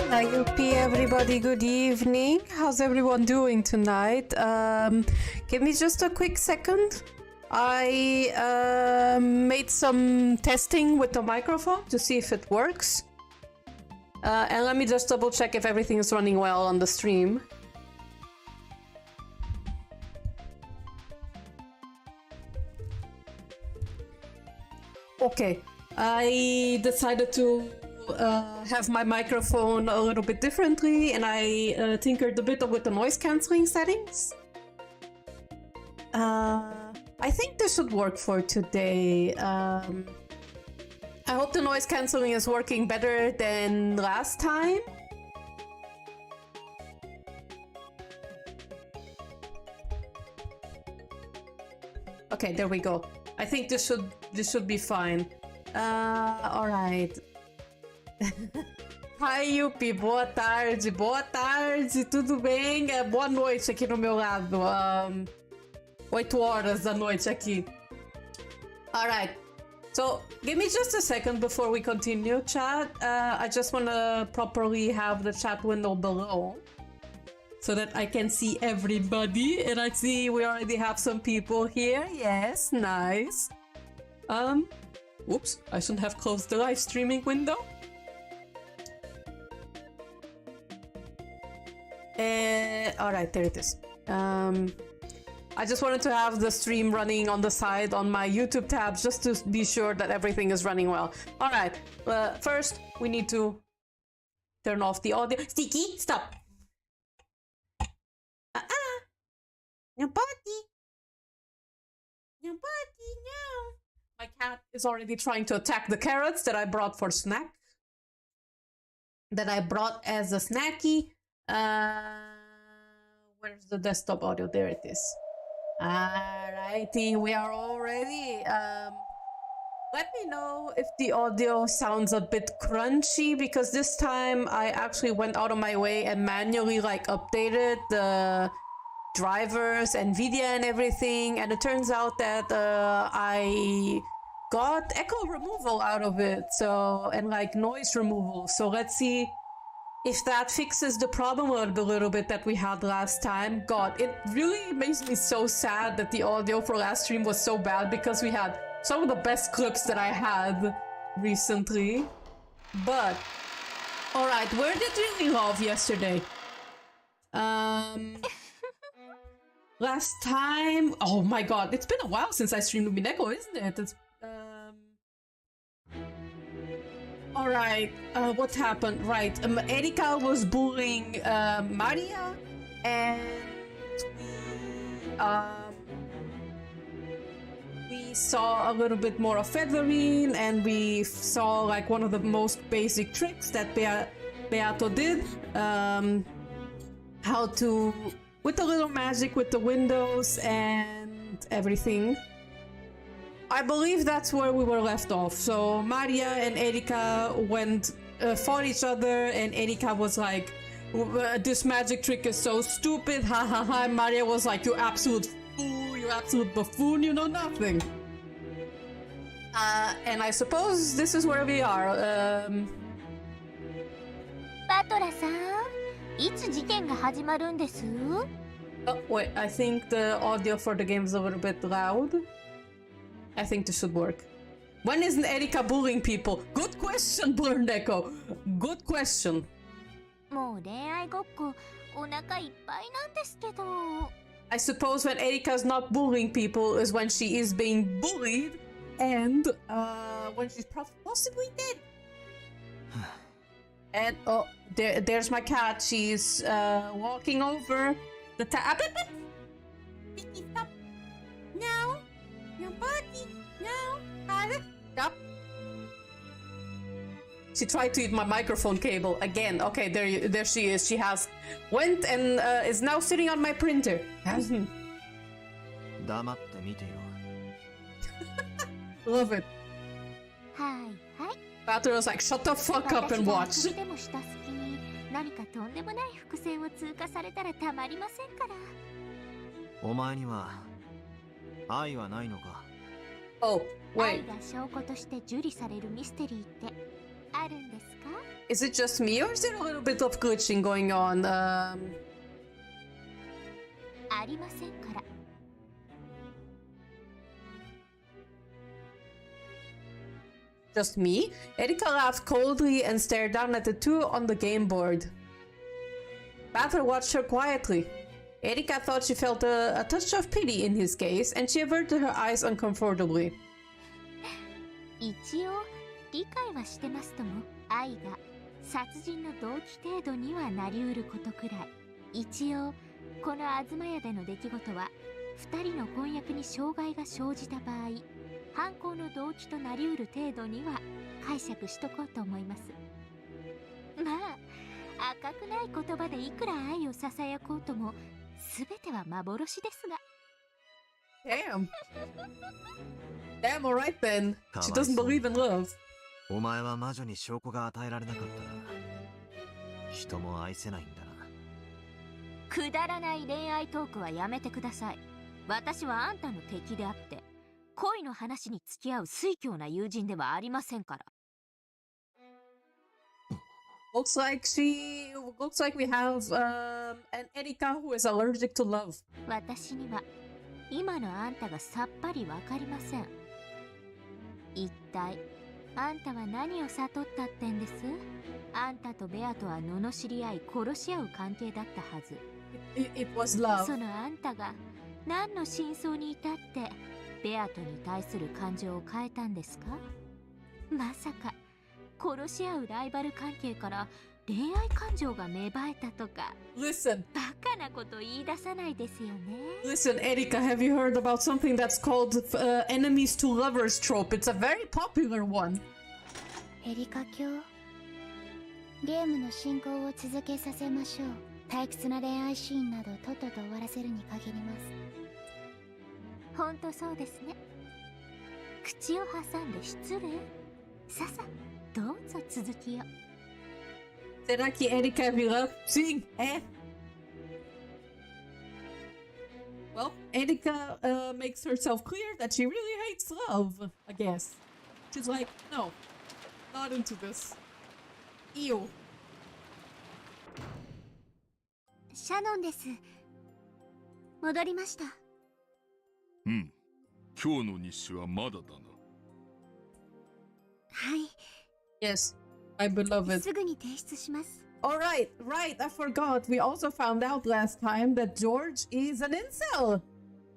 Yuppie, everybody, good evening. How's everyone doing tonight? Give me just a quick second. I made some testing with the microphone to see if it works. And let me just double check if everything is running well on the stream. Okay, I decided to have my microphone a little bit differently, and I tinkered a bit with the noise cancelling settings. I think this should work for today. I hope the noise cancelling is working better than last time. Okay, there we go. I think this should be fine. All right. Hi, Yuppie, boa tarde, tudo bem? Boa noite aqui no meu lado. 8 horas da noite aqui. Alright, so give me just a second before we continue, chat. I just want to properly have the chat window below so that I can see everybody. And I see we already have some people here. Yes, nice. Oops, I shouldn't have closed the live streaming window. Alright, there it is. I just wanted to have the stream running on the side on my YouTube tabs just to be sure that everything is running well. Alright, first we need to turn off the audio. Sticky, stop! No potty! No potty, no! My cat is already trying to attack the carrots that I brought for snack. That I brought as a snacky. Where's the desktop audio? There it is. Alrighty, we are all ready. Let me know if the audio sounds a bit crunchy, because this time I actually went out of my way and manually updated the drivers and NVIDIA and everything, and it turns out that I got echo removal out of it, so, and noise removal. So let's see if that fixes the problem a little bit that we had last time. God, it really makes me so sad that the audio for last stream was so bad, because we had some of the best clips that I had recently. But, alright, where did we leave off yesterday? Last time... Oh my god, it's been a while since I streamed Umineko, isn't it? It's, Alright, what happened? Right, Erika was bullying Maria, and we saw a little bit more of Federine, and we saw one of the most basic tricks that Beato did. How to... with a little magic with the windows and everything. I believe that's where we were left off. So Maria and Erika fought each other, and Erika was like, this magic trick is so stupid, ha ha ha. And Maria was like, you absolute fool, you absolute buffoon, you know nothing. And I suppose this is where we are. Oh, wait, I think the audio for the game is a little bit loud. I think this should work. When isn't Erika bullying people? Good question, Umineko. Good question. I suppose when Erika's not bullying people is when she is being bullied, and when she's possibly dead. And oh, there's my cat. She's walking over the tap. Stop. No. No body. No. Stop. She tried to eat my microphone cable again. Okay, there she is. She has went and is now sitting on my printer. Love it. Batter was like, shut the fuck up and watch. Oh, wait. Is it just me or is there a little bit of glitching going on? ありませんから。Just me? Erika laughed coldly and stared down at the two on the game board. Bather watched her quietly. Erika thought she felt a touch of pity in his gaze, and she averted her eyes uncomfortably. 一応理解はしてますとも、愛が殺人の動機程度にはなりうることくらい。一応この東屋での出来事は2人の婚約に障害が生じた場合、犯行の動機となりうる程度には解釈しとこうと思います。まあ赤くない言葉でいくら愛をささやこうとも全ては幻ですが。Damn. Damn, alright then. She doesn't believe in love. お前は魔女に証拠が与えられなかったら人も愛せないんだな。くだらない恋愛トークはやめてください。私はあんたの敵であって恋の話に付き合う酔狂な友人ではありませんから。Looks like we have an Erika who is allergic to love. 私には今のあんたがさっぱりわかりません。一体あんたは何を悟ったってんです？あんたとベアとは罵り合い殺し合う関係だったはず。It was love. そのあんたが何の真相に至ってベアトに対する感情を変えたんですか？まさか殺し合うライバル関係から恋愛感情が芽生えたとか。 Listen. バカなこと言い出さないですよね。 Listen, Erika, have you heard about something that's called enemies to lovers trope? It's a very popular one. エリカ卿、ゲームの進行を続けさせましょう。退屈な恋愛シーンなどとっとと終わらせるに限ります。ほんとそうですね。口を挟んで失礼。ささ、どうぞ続きを。 Será que Erika virá? Sim, é. Well, Erika makes herself clear that she really hates love, I guess. She's like, no, not into this. Ew. シャノンです。戻りました。うん。今日の日誌はまだだな。はい。Yes, my beloved. すぐに提出します。Alright, right, I forgot. We also found out last time that George is an incel.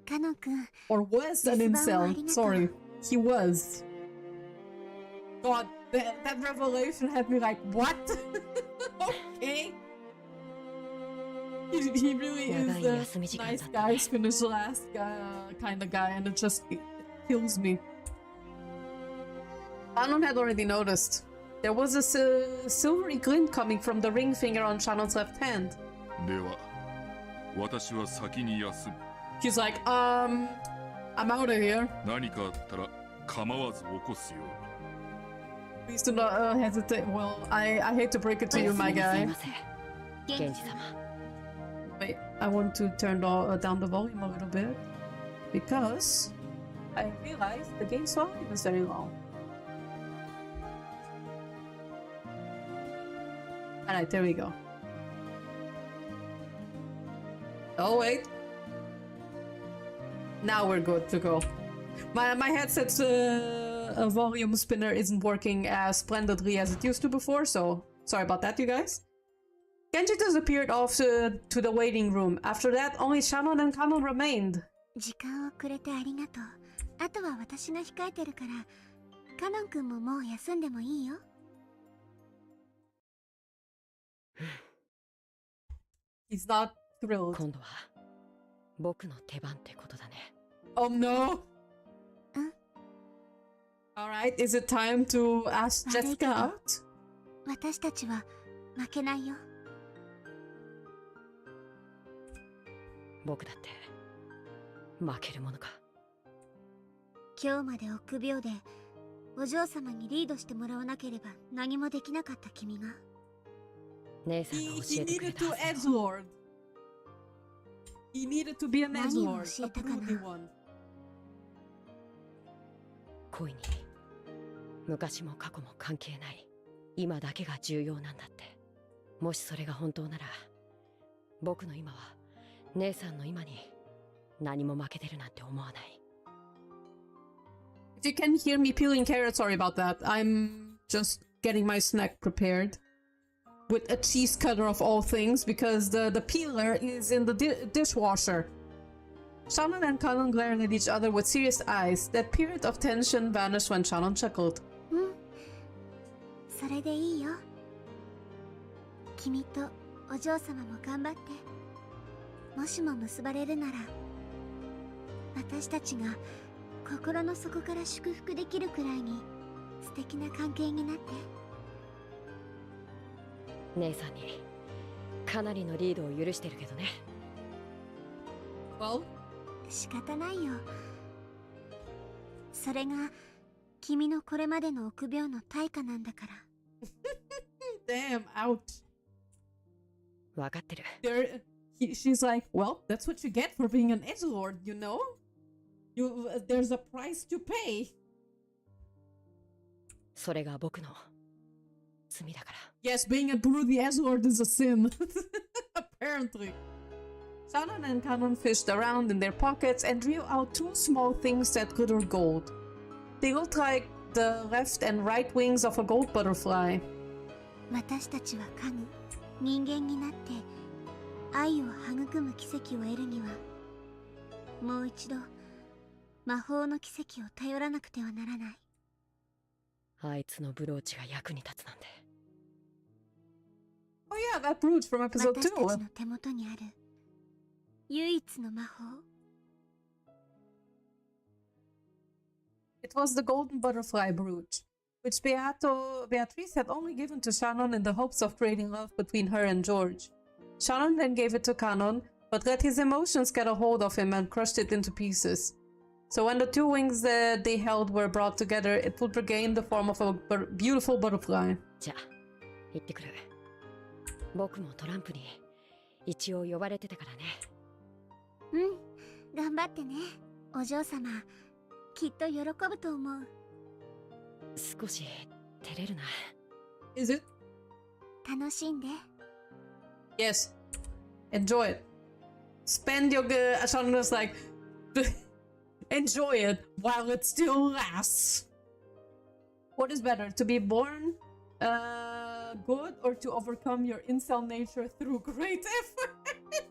カノン君。 Or was an incel. Sorry, he was. God, that revelation had me like, what? Okay. He really is the nice guys finish last kind of guy, and it kills me. Shannon had already noticed. There was a silvery glint coming from the ring finger on Shannon's left hand. では、私は先に休む。 He's like, I'm out of here. 何かあったら構わず起こすように。 Please do not hesitate. Well, I hate to break it to you, my guy. Wait, I want to turn down the volume a little bit because I realized the game song was very long. Alright, there we go. Oh wait. Now we're good to go. My headset's volume spinner isn't working as splendidly as it used to before, so sorry about that, you guys. Genji disappeared off to the waiting room. After that, only Shannon and Kanon remained. 時間をくれてありがとう。あとは私が控えてるから、カノン君ももう休んでもいいよ。He's not thrilled. 今度は僕の手番ってことだね。Oh no! Alright, is it time to ask Jessica out? 私たちは負けないよ。僕だって負けるものか。今日まで臆病でお嬢様にリードしてもらわなければ何もできなかった君が。姉さんが教 He えてくれ needed た to はずよ。 edgelord. He needed to be an 何を edgelord, 教 a えたかな。 broody one. 恋に昔も過去も関係ない。今だけが重要なんだって。もしそれが本当なら、僕の今は姉さんの今に何も負けてるなんて思わない。If you can hear me peeling carrots, sorry about that. I'm just getting my snack prepared with a cheese cutter of all things because the peeler is in the dishwasher. Shannon and Kanon glared at each other with serious eyes. That period of tension vanished when Shannon chuckled. それでいいよ。君とお嬢様も頑張って。もしも結ばれるなら、私たちが心の底から祝福できるくらいに素敵な関係になって。姉さんにかなりのリードを許してるけどね。Well? 仕方ないよ。それが君のこれまでの臆病の対価なんだから。Damn, ouch. わかってる。She's like, well, that's what you get for being an edgelord, you know? There's a price to pay. それが僕の罪だから。Yes, being a broody edgelord is a sin. Apparently. Shannon and Kanon fished around in their pockets and drew out two small things that glittered gold. They looked like the left and right wings of a gold butterfly. 私たちは家具、人間になって愛を育む奇跡を得るには、もう一度魔法の奇跡を頼らなくてはならない。あいつのブローチが役に立つなんて。Oh yeah, that brooch from episode 2. 私たちの手元にある唯一の魔法。It was the golden butterfly brooch, which Beatrice had only given to Shannon in the hopes of creating love between her and George. Shannon then gave it to Kanon, but let his emotions get a hold of him and crushed it into pieces. So when the two wings that they held were brought together, it would regain the form of a beautiful butterfly. じゃあ、行ってくる。僕もトランプに一応呼ばれてたからね。頑張ってね、お嬢様。きっと喜ぶと思う。少し照れるな。Is it? 楽しんで。Yes. Enjoy it. Spend your good. Shannon was like, enjoy it while it still lasts. What is better, to be born good or to overcome your incel nature through great effort?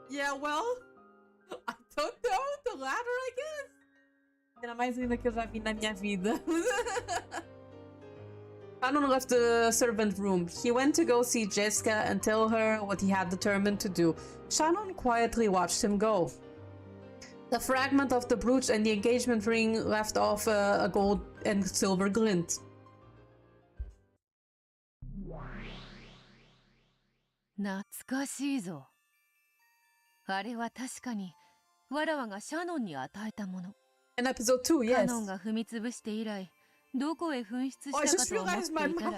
Yeah, well, I don't know, the latter, I guess. Ainda mais ainda que eu já vi na minha vida. Kanon left the servant room. He went to go see Jessica and tell her what he had determined to do. Shannon quietly watched him go. The fragment of the brooch and the engagement ring left off a gold and silver glint. 懐かしいぞ。あれは確かにわらわがシャノンに与えたもの。In episode 2, yes. カノンが踏みつぶして以来、どこへ紛失したかと思っていたら、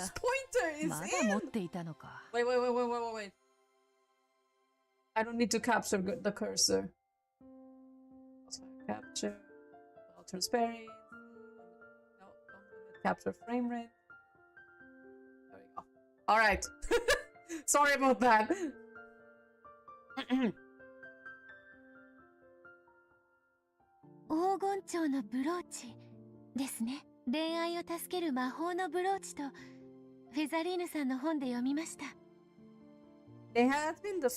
まだ持っていたのか。Wait. I don't need to capture the cursor. Capture. Transparent. No, don't capture frame rate. There we go. Alright. Sorry about that. 黄金蝶のブローチですね。恋愛を助ける魔法のブローチとフェザリーヌさんの本で読みました。That had been the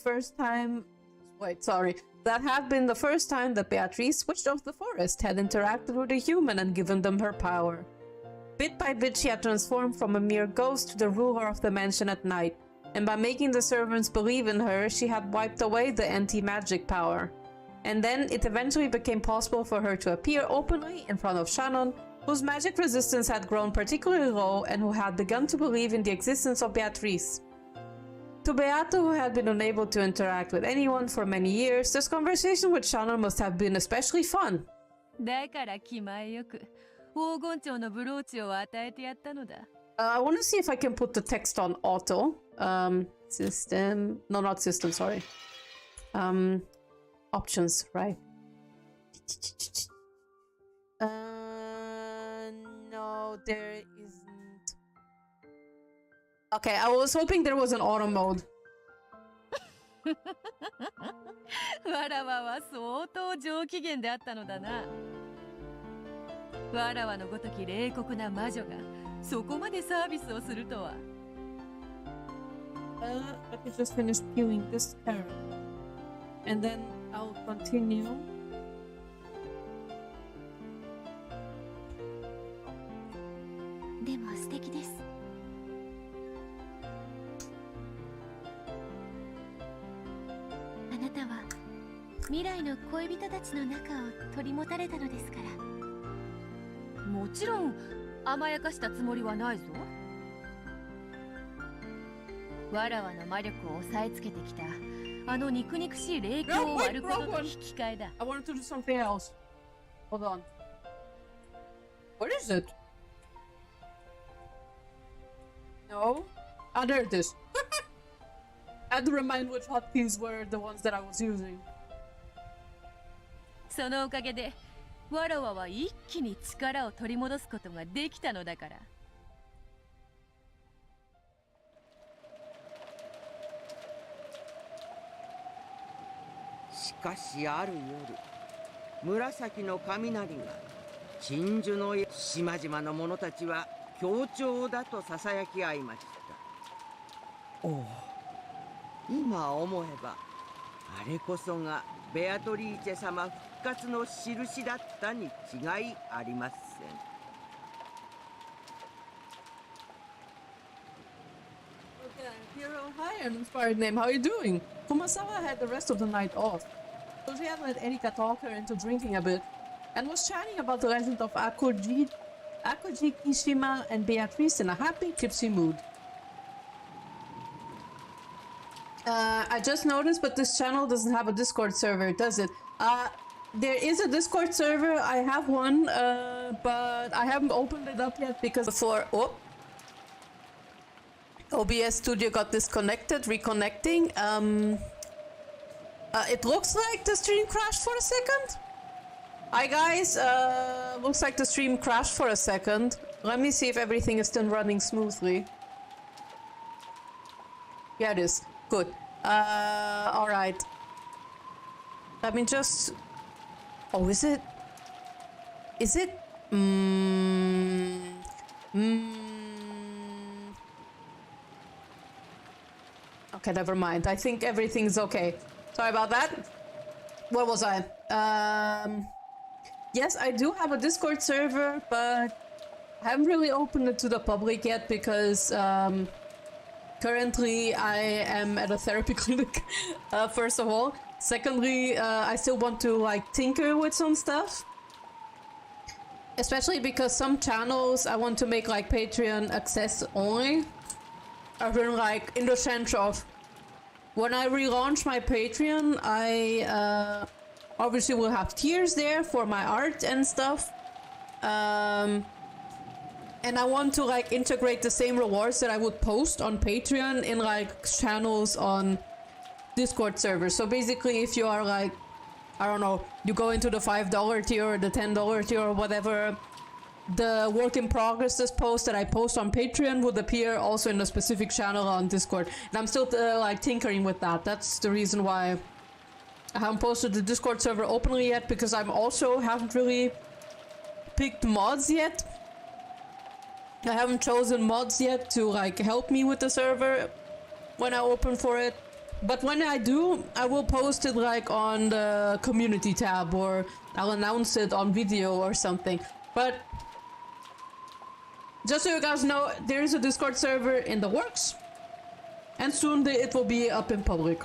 first time that Beatrice, witch of the forest, had interacted with a human and given them her power. Bit by bit she had transformed from a mere ghost to the ruler of the mansion at night, and by making the servants believe in her, she had wiped away the anti-magic power. And then it eventually became possible for her to appear openly in front of Shannon, whose magic resistance had grown particularly low and who had begun to believe in the existence of Beatrice. To Beata, who had been unable to interact with anyone for many years, this conversation with Shannon must have been especially fun. だから気前よく黄金蝶のブローチを与えてやったのだ。I want to see if I can put the text on auto. System. No, not system, sorry. Options, right? No, there isn't. Okay, I was hoping there was an auto mode. わらわは相当上機嫌であったのだな。わらわのごとき冷酷な魔女がそこまでサービスをするとは。Let me just finish peeling this carrot. And then I'll continue. でも素敵です。あなたは未来の恋人たちの仲を取り持たれたのですから。もちろん甘やかしたつもりはないぞ。わらわの魔力を抑えつけてきたあの肉々しい霊境を割ることと引き換えだ。I wanted to do something else. Hold on. What is it? No? Ah, there it is. I had to remind which hotkeys were the ones that I was using. そのおかげでわらわは一気に力を取り戻すことができたのだから。しかしある夜、紫の雷が鎮守の島々の者たちは協調だとささやき合いました。おお、今思えばあれこそがベアトリーチェ様復活の印だったに違いありません。Hero, hi, an inspired name. How are you doing? Kumasawa had the rest of the night off, so she had let Erika talk her into drinking a bit, and was chatting about the legend of Akoji, Kishima, and Beatrice in a happy, tipsy mood. I just noticed, but this channel doesn't have a Discord server, does it? There is a Discord server. I have one, but I haven't opened it up yet because before... Oh! OBS Studio got disconnected, reconnecting. It looks like the stream crashed for a second. Hi guys, looks like the stream crashed for a second. Let me see if everything is still running smoothly. Yeah, it is. Good. Alright. Let me just... Oh, is it? Is it? Okay, never mind. I think everything's okay. Sorry about that. Where was I? Yes, I do have a Discord server, but I haven't really opened it to the public yet because currently I am at a therapy clinic, first of all. Secondly, I still want to like tinker with some stuff. Especially because some channels I want to make like Patreon access only. I've been like in the sense of when I relaunch my Patreon, I obviously will have tiers there for my art and stuff. And I want to like integrate the same rewards that I would post on Patreon in like channels on Discord servers. So basically if you are like, I don't know, you go into the $5 tier or the $10 tier or whatever, the work in progress post that I post on Patreon would appear also in a specific channel on Discord. And I'm still like tinkering with that. That's the reason why I haven't posted the Discord server openly yet, because I'm also haven't really picked mods yet. I haven't chosen mods yet to like help me with the server when I open for it. But when I do, I will post it like on the community tab, or I'll announce it on video or something. But just so you guys know, there is a Discord server in the works, and soon it will be up in public.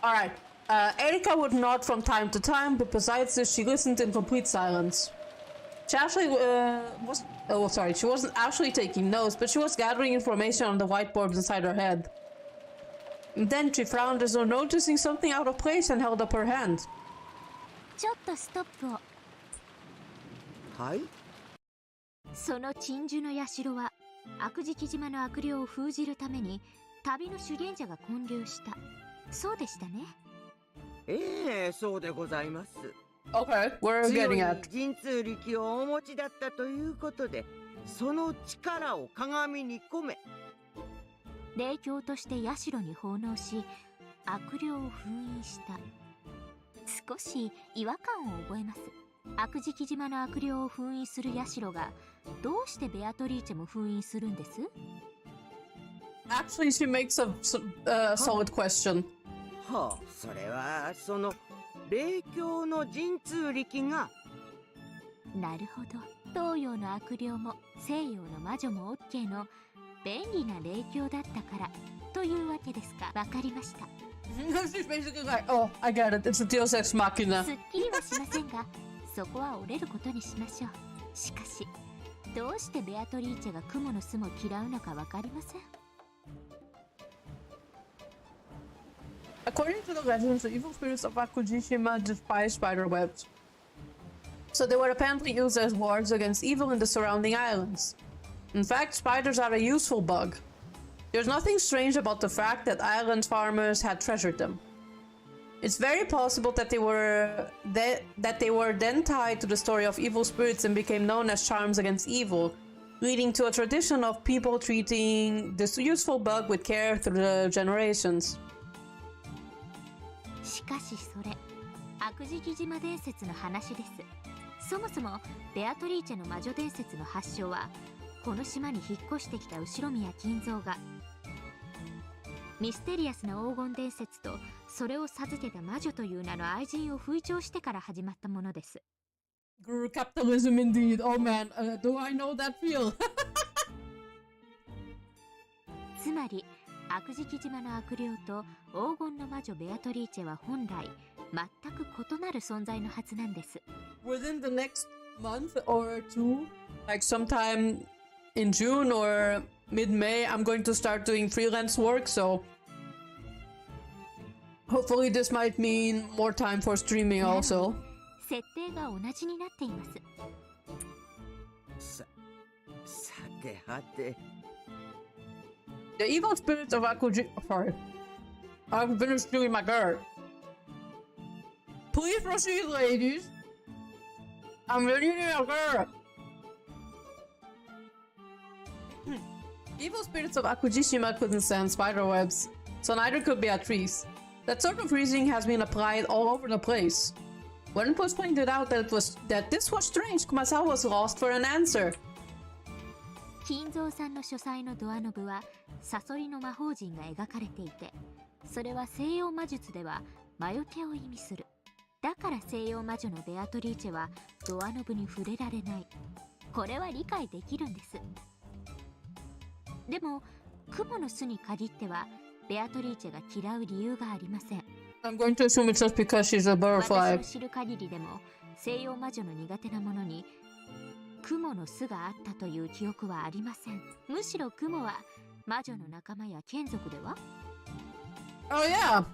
Alright, Erika would nod from time to time, but besides this, she listened in complete silence. She actually she wasn't actually taking notes, but she was gathering information on the whiteboards inside her head. And then she frowned as though noticing something out of place and held up her hand. ちょっとストップを。はい。その鎮守の社は悪事島の悪霊を封じるために旅の修験者が建立した。そうでしたね。ええ、そうでございます。Okay, we're getting at. 神通力をお持ちだったということで、その力を鏡に込め。霊鏡として社に奉納し、悪霊を封印した。少し違和感を覚えます。悪事木島の悪霊を封印する社がどうしてベアトリーチェも封印するんです？ Actually, she makes a solid question. はあ、それはその霊鏡の神通力が。なるほど。東洋の悪霊も西洋の魔女も OK の便利な霊鏡だったからというわけですか。わかりました。She's basically like, oh, I get it. It's a Deus Ex Machina. すっきりはしませんが、そこは折れることにしましょう。しかし、どうしてベアトリーチェが蜘蛛の巣も嫌うのかわかりません。According to the legends, the evil spirits of Akujishima despise spider webs. So they were apparently used as wards against evil in the surrounding islands. In fact, spiders are a useful bug. There's nothing strange about the fact that island farmers had treasured them. It's very possible that they were then tied to the story of evil spirits and became known as charms against evil, leading to a tradition of people treating this useful bug with care through the generations. しかしそれ、悪事木島伝説の話です。そもそもベアトリーチェの魔女伝説の発祥は、この島に引っ越してきた後宮金蔵がミステリアスな黄金伝説とそれを授けた魔女という名の愛人を吹聴してから始まったものです。Guru capitalism indeed. Oh man, do I know that feel? つまり悪事木島の悪霊と黄金の魔女ベアトリーチェは本来全く異なる存在のはずなんです。Within the next month or two, like sometime in June or mid-May, I'm going to start doing freelance work, so hopefully this might mean more time for streaming also. 設定が同じになっています。さてはて。The evil spirits of Akuji... Sorry. I've finished doing my girl. Please proceed, ladies. I'm reading a girl. Evil spirits of Akujishima couldn't stand spider webs, so neither could Beatrice. That sort of reasoning has been applied all over the place. When it was pointed out that this was strange, Kumasawa was lost for an answer. 金蔵さんの書斎のドアノブはサソリの魔法陣が描かれていて、それは西洋魔術では魔除けを意味する。だから西洋魔女のベアトリーチェはドアノブに触れられない。これは理解できるんです。でもクモの巣に限ってはベアトリーチェが嫌う理由がありません。 I'm going to assume it's just because she's a butterfly. 私の知る限りでも西洋魔女の苦手なものにクモの巣があったという記憶はありません。むしろクモは魔女の仲間や眷属では？ Oh yeah.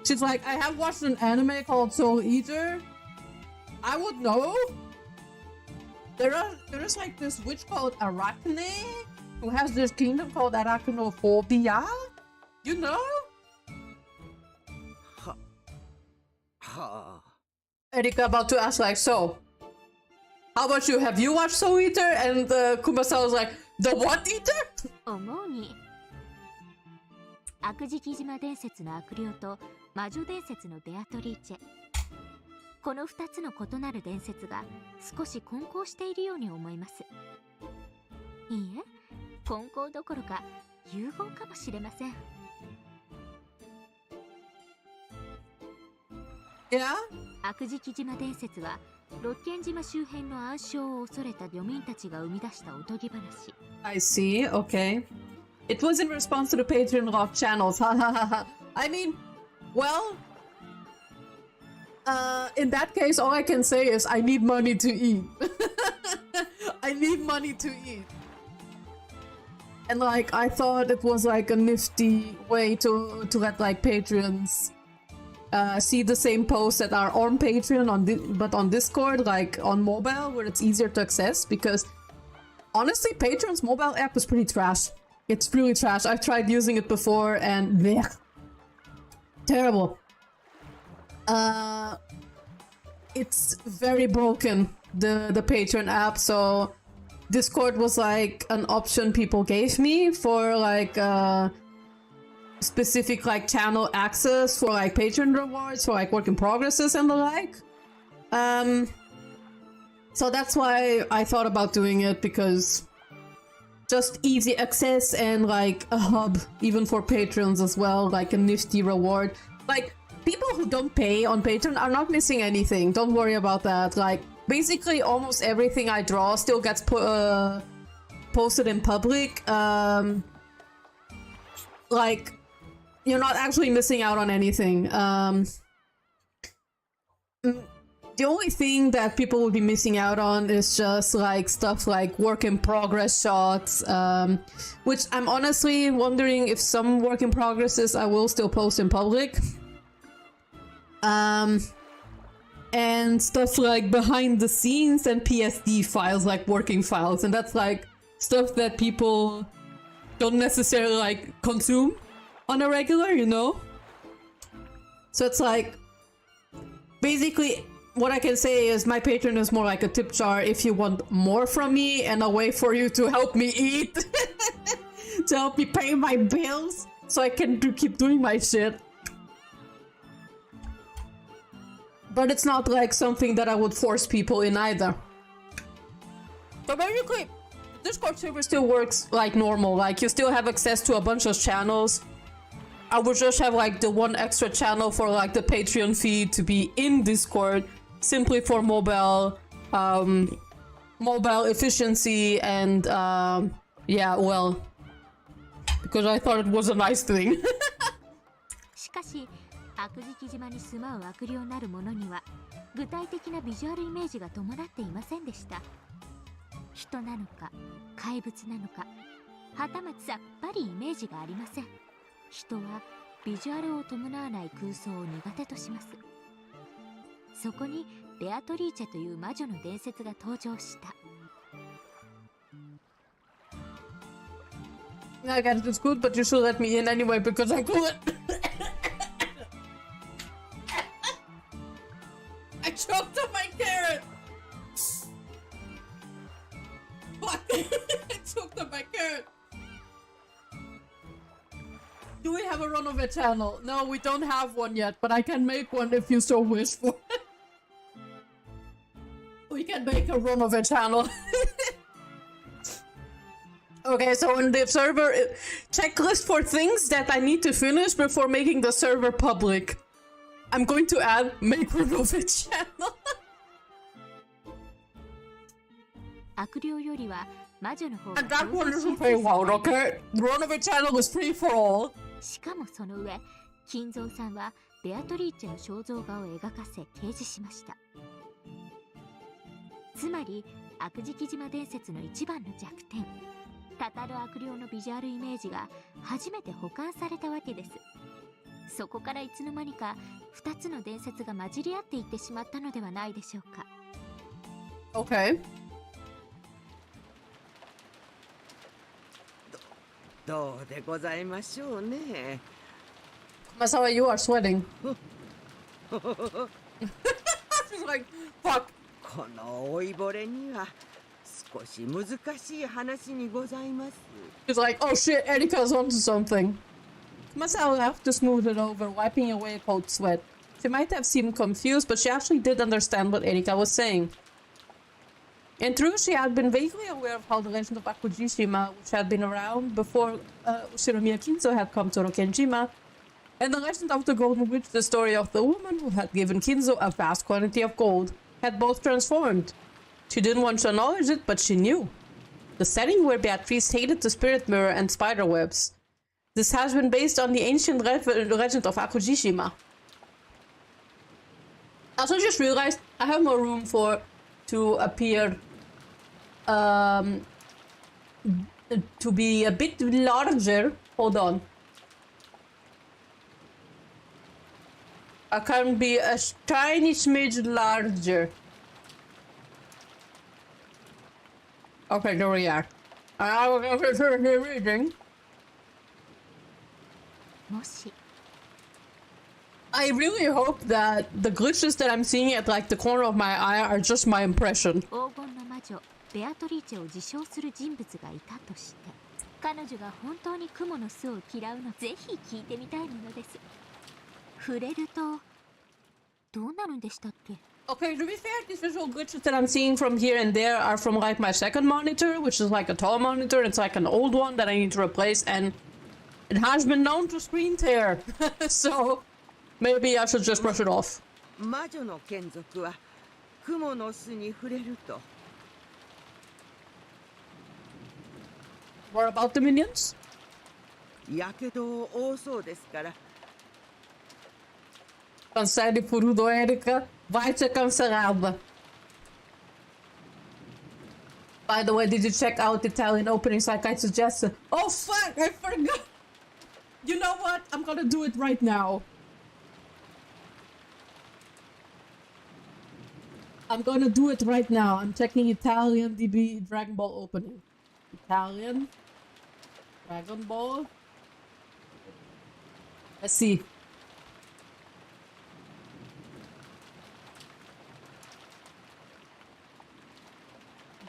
She's like, I have watched an anime called Soul Eater. I would know. There's like this witch called Arachne who has this kingdom called Arachnophobia. You know? Erika about to ask like, so how about you? Have you watched Soul Eater? And Kumasawa was like, the what eater? 思うに悪事木島伝説の悪霊と魔女伝説のベアトリーチェ、この2つの異なる伝説が少し混交しているように思います。いいえ、混交どころか融合かもしれません。悪事木島伝説はロッケン島周辺の暗礁を恐れた漁民たちが生み出したおとぎ話。 I see, okay. It was in response to the Patreon rock channels. I mean, well, in that case, all I can say is I need money to eat. I need money to eat. And like, I thought it was like a nifty way to let like patrons see the same posts that are on Patreon but on Discord, like on mobile, where it's easier to access. Because honestly, Patreon's mobile app is pretty trash. It's really trash. I've tried using it before and blech, terrible. It's very broken, the Patreon app. So Discord was like an option people gave me for like specific like channel access for like Patreon rewards for like work in progresses and the like. So that's why I thought about doing it, because just easy access and like a hub even for patrons as well, like a nifty reward. Like people who don't pay on Patreon are not missing anything. Don't worry about that. Like basically almost everything I draw still gets posted in public. Like you're not actually missing out on anything. The only thing that people will be missing out on is just like stuff like work in progress shots, which I'm honestly wondering if some work in progresses I will still post in public. And stuff like behind the scenes and PSD files, like working files, and that's like stuff that people don't necessarily like consume on a regular, you know? So it's like basically what I can say is my Patreon is more like a tip jar if you want more from me and a way for you to help me eat. To help me pay my bills so I can keep doing my shit. But it's not like something that I would force people in either. So basically, Discord server still works like normal. Like you still have access to a bunch of channels. I would just have like the one extra channel for like the Patreon feed to be in Discord, simply for mobile efficiency and yeah, well, because I thought it was a nice thing. しかし、悪食島に住まう悪霊なる者には具体的なビジュアルイメージが伴っていませんでした。人なのか怪物なのか、はたまたさっぱりイメージがありません。人はビジュアルを伴わない空想を苦手とします。そこにベアトリーチェという魔女の伝説が登場した。I guess it's good, but you should let me in anyway because I couldn't. I choked on my carrot. Fuck! I choked on my carrot. Do we have a run of a channel? No, we don't have one yet, but I can make one if you so wish for it. We can make a run of a channel. Okay, so in the server checklist for things that I need to finish before making the server public, I'm going to add make run of a channel. 悪霊よりは魔女の方が And that one isn't very loud, okay? Run of a channel is free for all. しかもその上、金蔵さんはベアトリーチェの肖像画を描かせ掲示しました。つまり悪食島伝説の一番の弱点、たたる悪霊のビジュアルイメージが初めて保管されたわけです。そこからいつの間にか2つの伝説が混じり合っていってしまったのではないでしょうか。Okay. どうでございましょうね。Masawa, you are sweating. She's like, fuck. この老いぼれには少し難しい話にございます。She's like, oh shit, Erika's onto something. Masawa laughed to smooth it over, wiping away a cold sweat. She might have seemed confused, but she actually did understand what Erika was saying. In truth, she had been vaguely aware of how the legend of Akujishima, which had been around before Shiromiya Kinzo had come to Rokenjima, and the legend of the Golden Witch, the story of the woman who had given Kinzo a vast quantity of gold, had both transformed. She didn't want to acknowledge it, but she knew. The setting where Beatrice hated the spirit mirror and spider webs. This has been based on the ancient legend of Akujishima. I also just realized I have more room to appear to be a bit larger. Hold on. I can be a tiny smidge larger. Okay, there we are. I will continue reading. I really hope that the glitches that I'm seeing at like the corner of my eye are just my impression. ベアトリーチェを自称する人物がいたとして、彼女が本当にクモの巣を嫌うのぜひ聞いてみたいものです。触れるとどうなるんでしたっけ？ Okay, to be fair, these visual glitches that I'm seeing from here and there are from like my second monitor, which is like a tall monitor. It's like an old one that I need to replace, and it has been known to screen tear. So maybe I should just brush it off. 魔女の眷属は雲の巣に触れると More about the minions? やけどを負うそうですから Cancele por tudo, Erika. Vai ser cancelada. By the way, did you check out Italian openings like I suggested? Oh fuck, I forgot! You know what? I'm gonna do it right now. I'm gonna do it right now. I'm checking Italian DB Dragon Ball opening. Italian Dragon Ball. Let's see.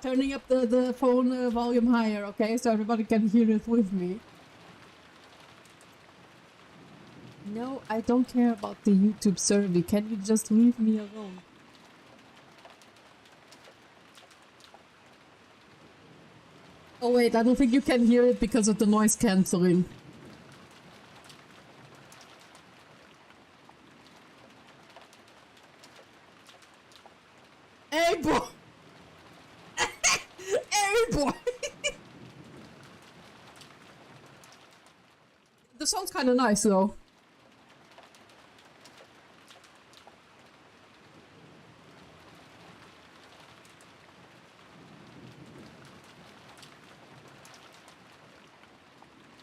Turning up the phone volume higher, okay? So everybody can hear it with me. No, I don't care about the YouTube survey. Can you just leave me alone? Oh wait, I don't think you can hear it because of the noise cancelling. Hey boy! Hey boy! The song's kind of nice though.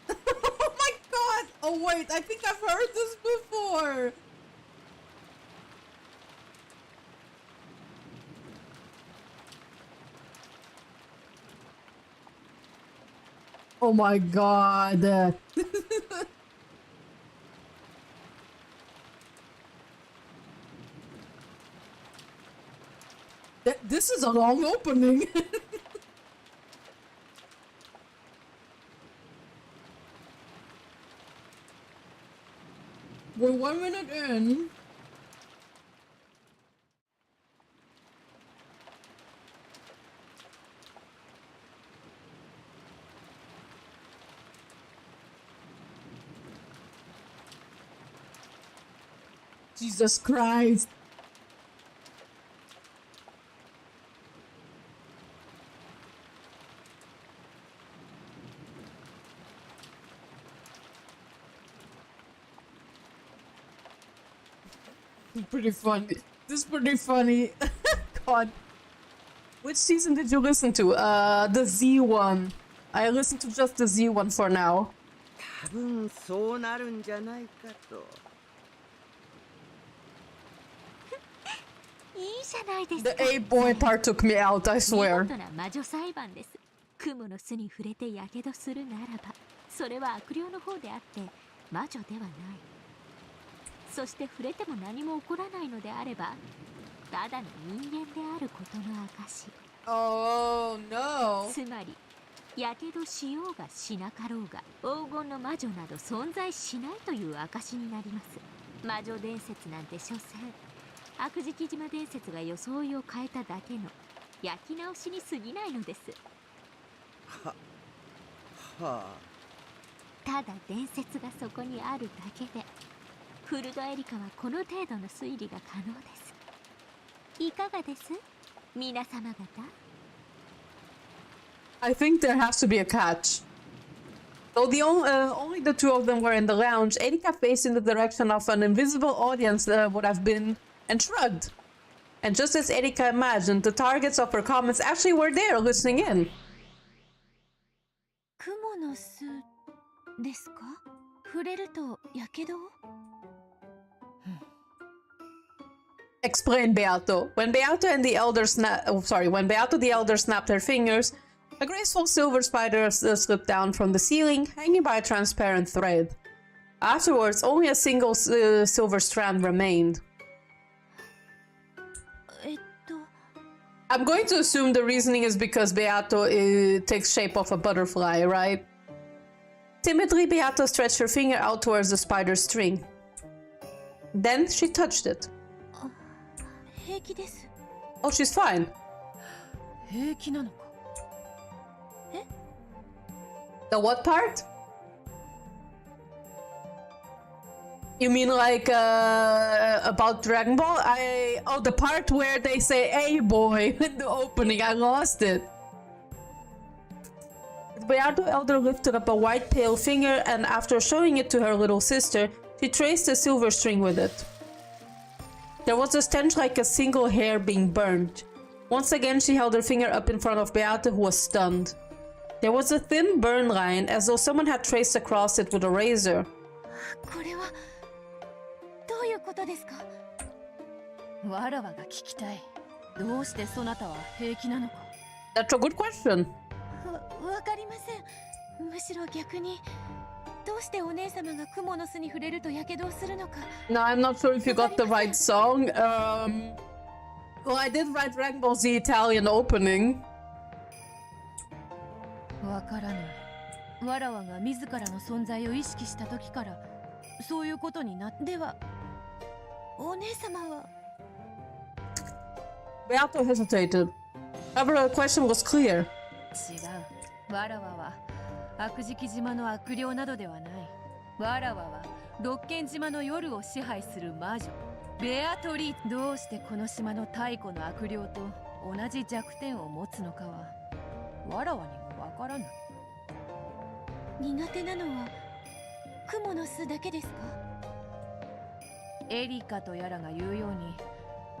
Oh my god! Oh wait, I think I've heard this before! Oh my god. This is a long opening. We're 1 minute in. Jesus Christ. Pretty funny. This is pretty funny. God. Which season did you listen to? The Z one. I listened to just the Z one for now. 多分そうなるんじゃないかと いいじゃないです The か。 A boy part took me out, I 見 swear. 事な魔女裁判です。クモの巣に触れてやけどするならば、それは悪霊の方であって魔女ではない。そして触れても何も起こらないのであれば、ただの人間であることの証。 Oh no. つまり、やけどしようがしなかろうが、黄金の魔女など存在しないという証になります。魔女伝説なんて所詮、悪事木島伝説が装いを変えただけの焼き直しに過ぎないのです。はあただ伝説がそこにあるだけで、フルドエリカはこの程度の推理が可能です。いかがです？皆様方。I think there has to be a catch. Though only the two of them were in the lounge, Erika faced in the direction of an invisible audience that would have been and shrugged. And just as Erika imagined, the targets of her comments actually were there listening in. クモの巣ですか？触れるとやけど？ Explained Beato. When Beato the elder snapped her fingers, a graceful silver spider slipped down from the ceiling, hanging by a transparent thread. Afterwards, only a single silver strand remained. I'm going to assume the reasoning is because Beato takes shape of a butterfly, right? Timidly, Beato stretched her finger out towards the spider's string. Then she touched it. Oh, she's fine. The what part? You mean like about Dragon Ball? Oh, the part where they say "Hey boy" in the opening. I lost it. The Beato elder lifted up a white pale finger, and after showing it to her little sister, she traced a silver string with it. There was a stench like a single hair being burned. Once again, she held her finger up in front of Beato, who was stunned. There was a thin burn line, as though someone had traced across it with a razor. That's a good question. No, I'm not sure if you got the right song. Well, I did write Dragon Ball Z Italian opening. わからぬ。わらわが自らの存在を意識した時からそういうことになって。ではお姉様は Beato hesitated. However, the question was clear. 違う。わらわは悪食島の悪霊などではない。わらわは六軒島の夜を支配する魔女ベアトリー。どうしてこの島の太古の悪霊と同じ弱点を持つのかはわらわにもわからない。苦手なのは蜘蛛の巣だけですか？エリカとやらが言うように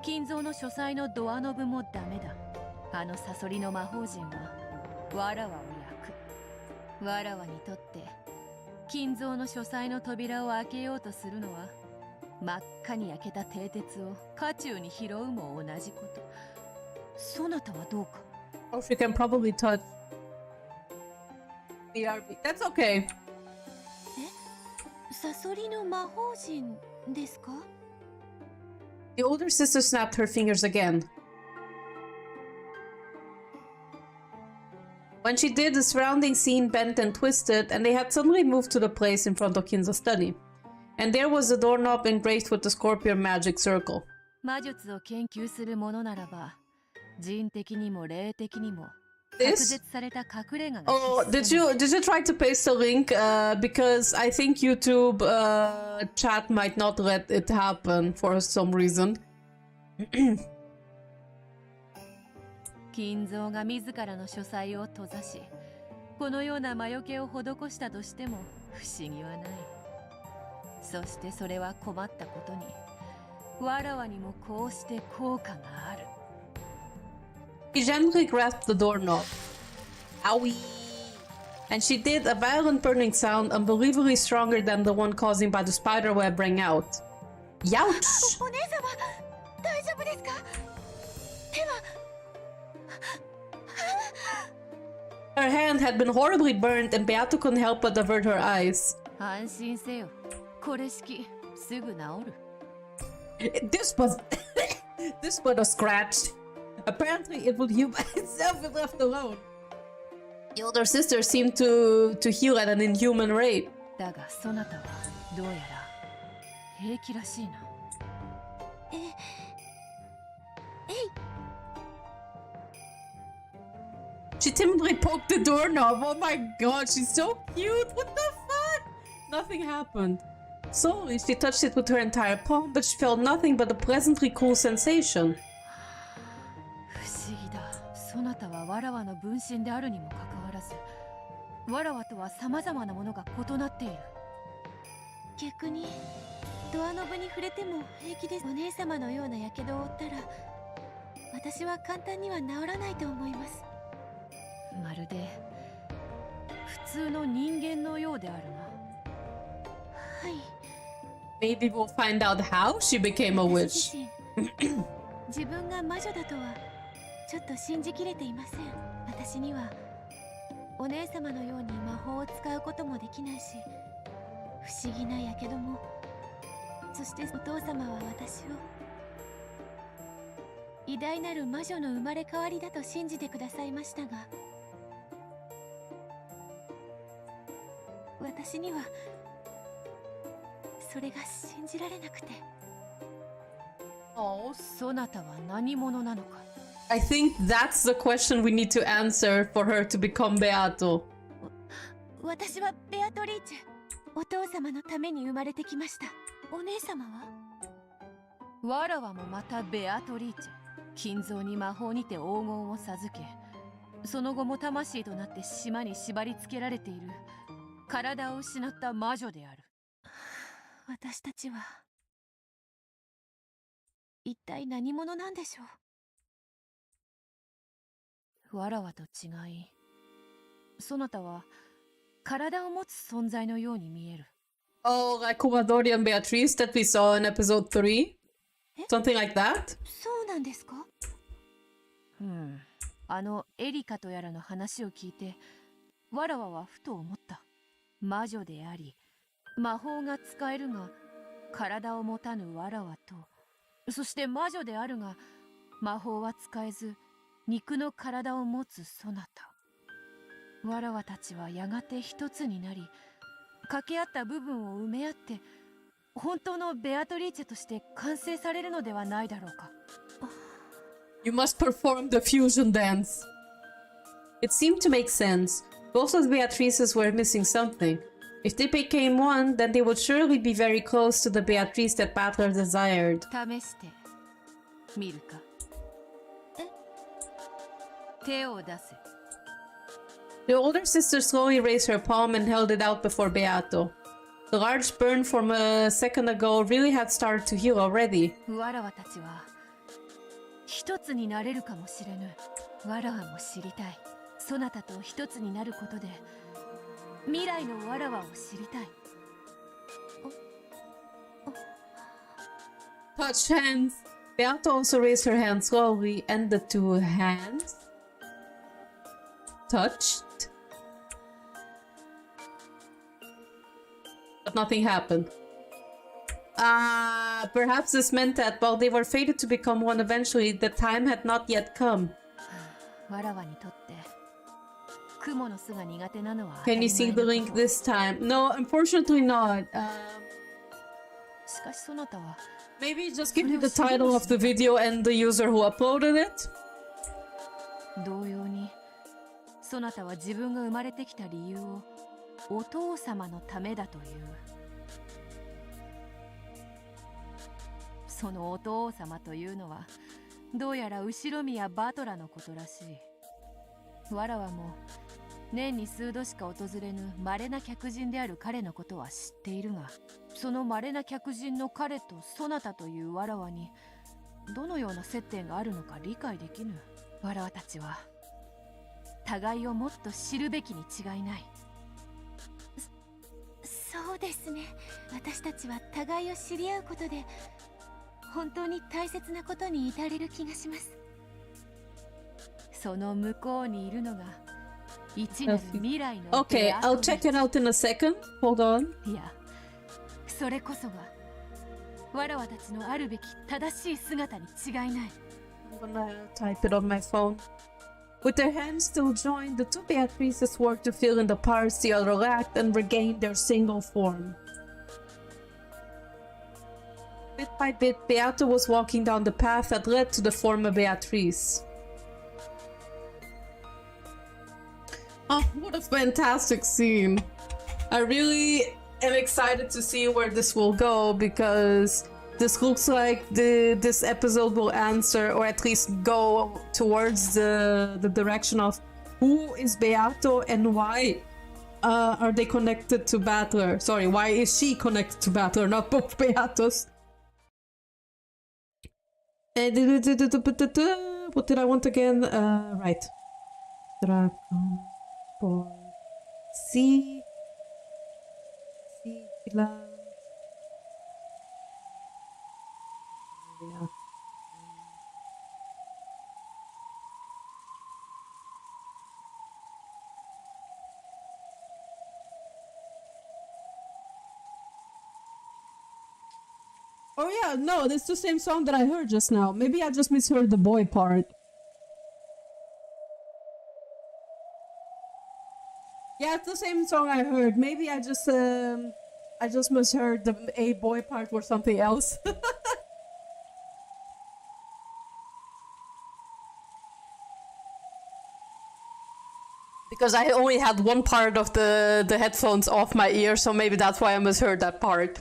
金蔵の書斎のドアノブもダメだ。あのサソリの魔法陣はわらわを焼く。わらわにとって金蔵の書斎の扉を開けようとするのは真っ赤に焼けた蹄鉄を家中に拾うも同じこと。そなたはどうか？ Oh, she can probably touch BRB. That's okay. サソリの魔法陣ですか？ The older sister snapped her fingers again. When she did, the surrounding scene bent and twisted, and they had suddenly moved to the place in front of Kinza's study. And there was the doorknob engraved with the scorpion magic circle. 魔術を研究するものならば、人的にも霊的にも This? Oh, did you try to paste a link? Because I think YouTube chat might not let it happen for some reason. 金蔵が自らの書斎を閉ざし、このような魔除けを施したとしても不思議はない。そしてそれは困ったことに、わらわにもこうして効果がある。He gently grasped the doorknob. Owie! And she did. A violent burning sound, unbelievably stronger than the one caused by the spider web, rang out. Youch! お姉様、大丈夫ですか？手は Her hand had been horribly burned, and Beato couldn't help but avert her eyes. 安心せよ。これ式すぐ治る。This was a scratch. Apparently, it would heal by itself if left alone. The older sister seemed to heal at an inhuman rate. だがそなたはどうやら平気らしいな。She timidly poked the doorknob. Oh my god, she's so cute. What the fuck? Nothing happened. Slowly, she touched it with her entire palm, but she felt nothing but a pleasantly cool sensation. 不思議だ。そなたはわらわの分身であるにもかかわらず、わらわとは様々なものが異なっている。逆にドアノブに触れても平気です。お姉様のような火傷を負ったら、私は簡単には治らないと思います。まるで普通の人間のようであるな。はい。Maybe we'll find out how she became a witch. 自分が魔女だとはちょっと信じきれていません。私にはお姉様のように魔法を使うこともできないし、不思議な火傷も、そしてお父様は私を偉大なる魔女の生まれ変わりだと信じてくださいましたが、私にはそれが信じられなくて。そなたは何者なのか。 I think that's the question we need to answer for her to become Beato. 私はベアトリーチェ。お父様のために生まれてきました。お姉様は？わらわもまたベアトリーチェ。金蔵に魔法にて黄金を授け、その後も魂となって島に縛り付けられている体を失った魔女である。私たちは一体何者なんでしょう？わらわと違い、そなたは体を持つ存在のように見える。Oh, like Kumadori and Beatrice that we saw in episode 3? Something like that? そうなんですか？エリカとやらの話を聞いて、わらわはふと思った。魔女であり、魔法が使えるが、体を持たぬわらわと、そして魔女であるが、魔法は使えず、肉の体を持つそなた。わらわたちはやがて一つになり、掛け合った部分を埋め合って、本当のベアトリーチェとして完成されるのではないだろうか。You must perform the fusion dance. It seemed to make sense. Both of the Beatrices were missing something. If they became one, then they would surely be very close to the Beatrice that Battler desired. 試してみるか。手を出せ。The older sister slowly raised her palm and held it out before Beato. The large burn from a second ago really had started to heal already. わらわたちは一つになれるかもしれぬ。わらわも知りたい。そなたと一つになることで未来のわらわを知りたい。Touch hands. Beato also raised her hand slowly, and the two hands touched. But nothing happened. Perhaps this meant that while they were fated to become one eventually, the time had not yet come. わらわにとって雲の巣が苦手なのは Can you see the link this time? No, unfortunately not. しかしそなたは Maybe just give me the title of the video and the user who uploaded it. 同様にそなたは自分が生まれてきた理由をお父様のためだという。そのお父様というのはどうやら後ろ宮バトラのことらしい。わらわも年に数度しか訪れぬ稀な客人である彼のことは知っているが、その稀な客人の彼とそなたというわらわにどのような接点があるのか理解できぬ。わらわたちは互いをもっと知るべきに違いない。そうですね。私たちは互いを知り合うことで本当に大切なことに至れる気がします。その向こうにいるのが一なる未来の Okay, I'll check it out in a second. Hold on. いや、それこそがわらわたちのあるべき正しい姿に違いない。I'm gonna type it on my phone. With their hands still joined, the two Beatrices worked to fill in the parts the other lacked and regain their single form. Bit by bit, Beato was walking down the path that led to the former Beatrice. Oh, what a fantastic scene. I really am excited to see where this will go because this looks like this episode will answer or at least go towards the direction of who is Beato and why are they connected to Battler? Sorry, why is she connected to Battler, not both Beatos? What did I want again? Right. Dragon Ball C. Sigla. Yeah. Oh yeah, no, that's the same song that I heard just now. Maybe I just misheard the boy part. Yeah, it's the same song I heard. Maybe I just misheard the a boy part or something else. Because I only had one part of the headphones off my ear, so maybe that's why I misheard that part.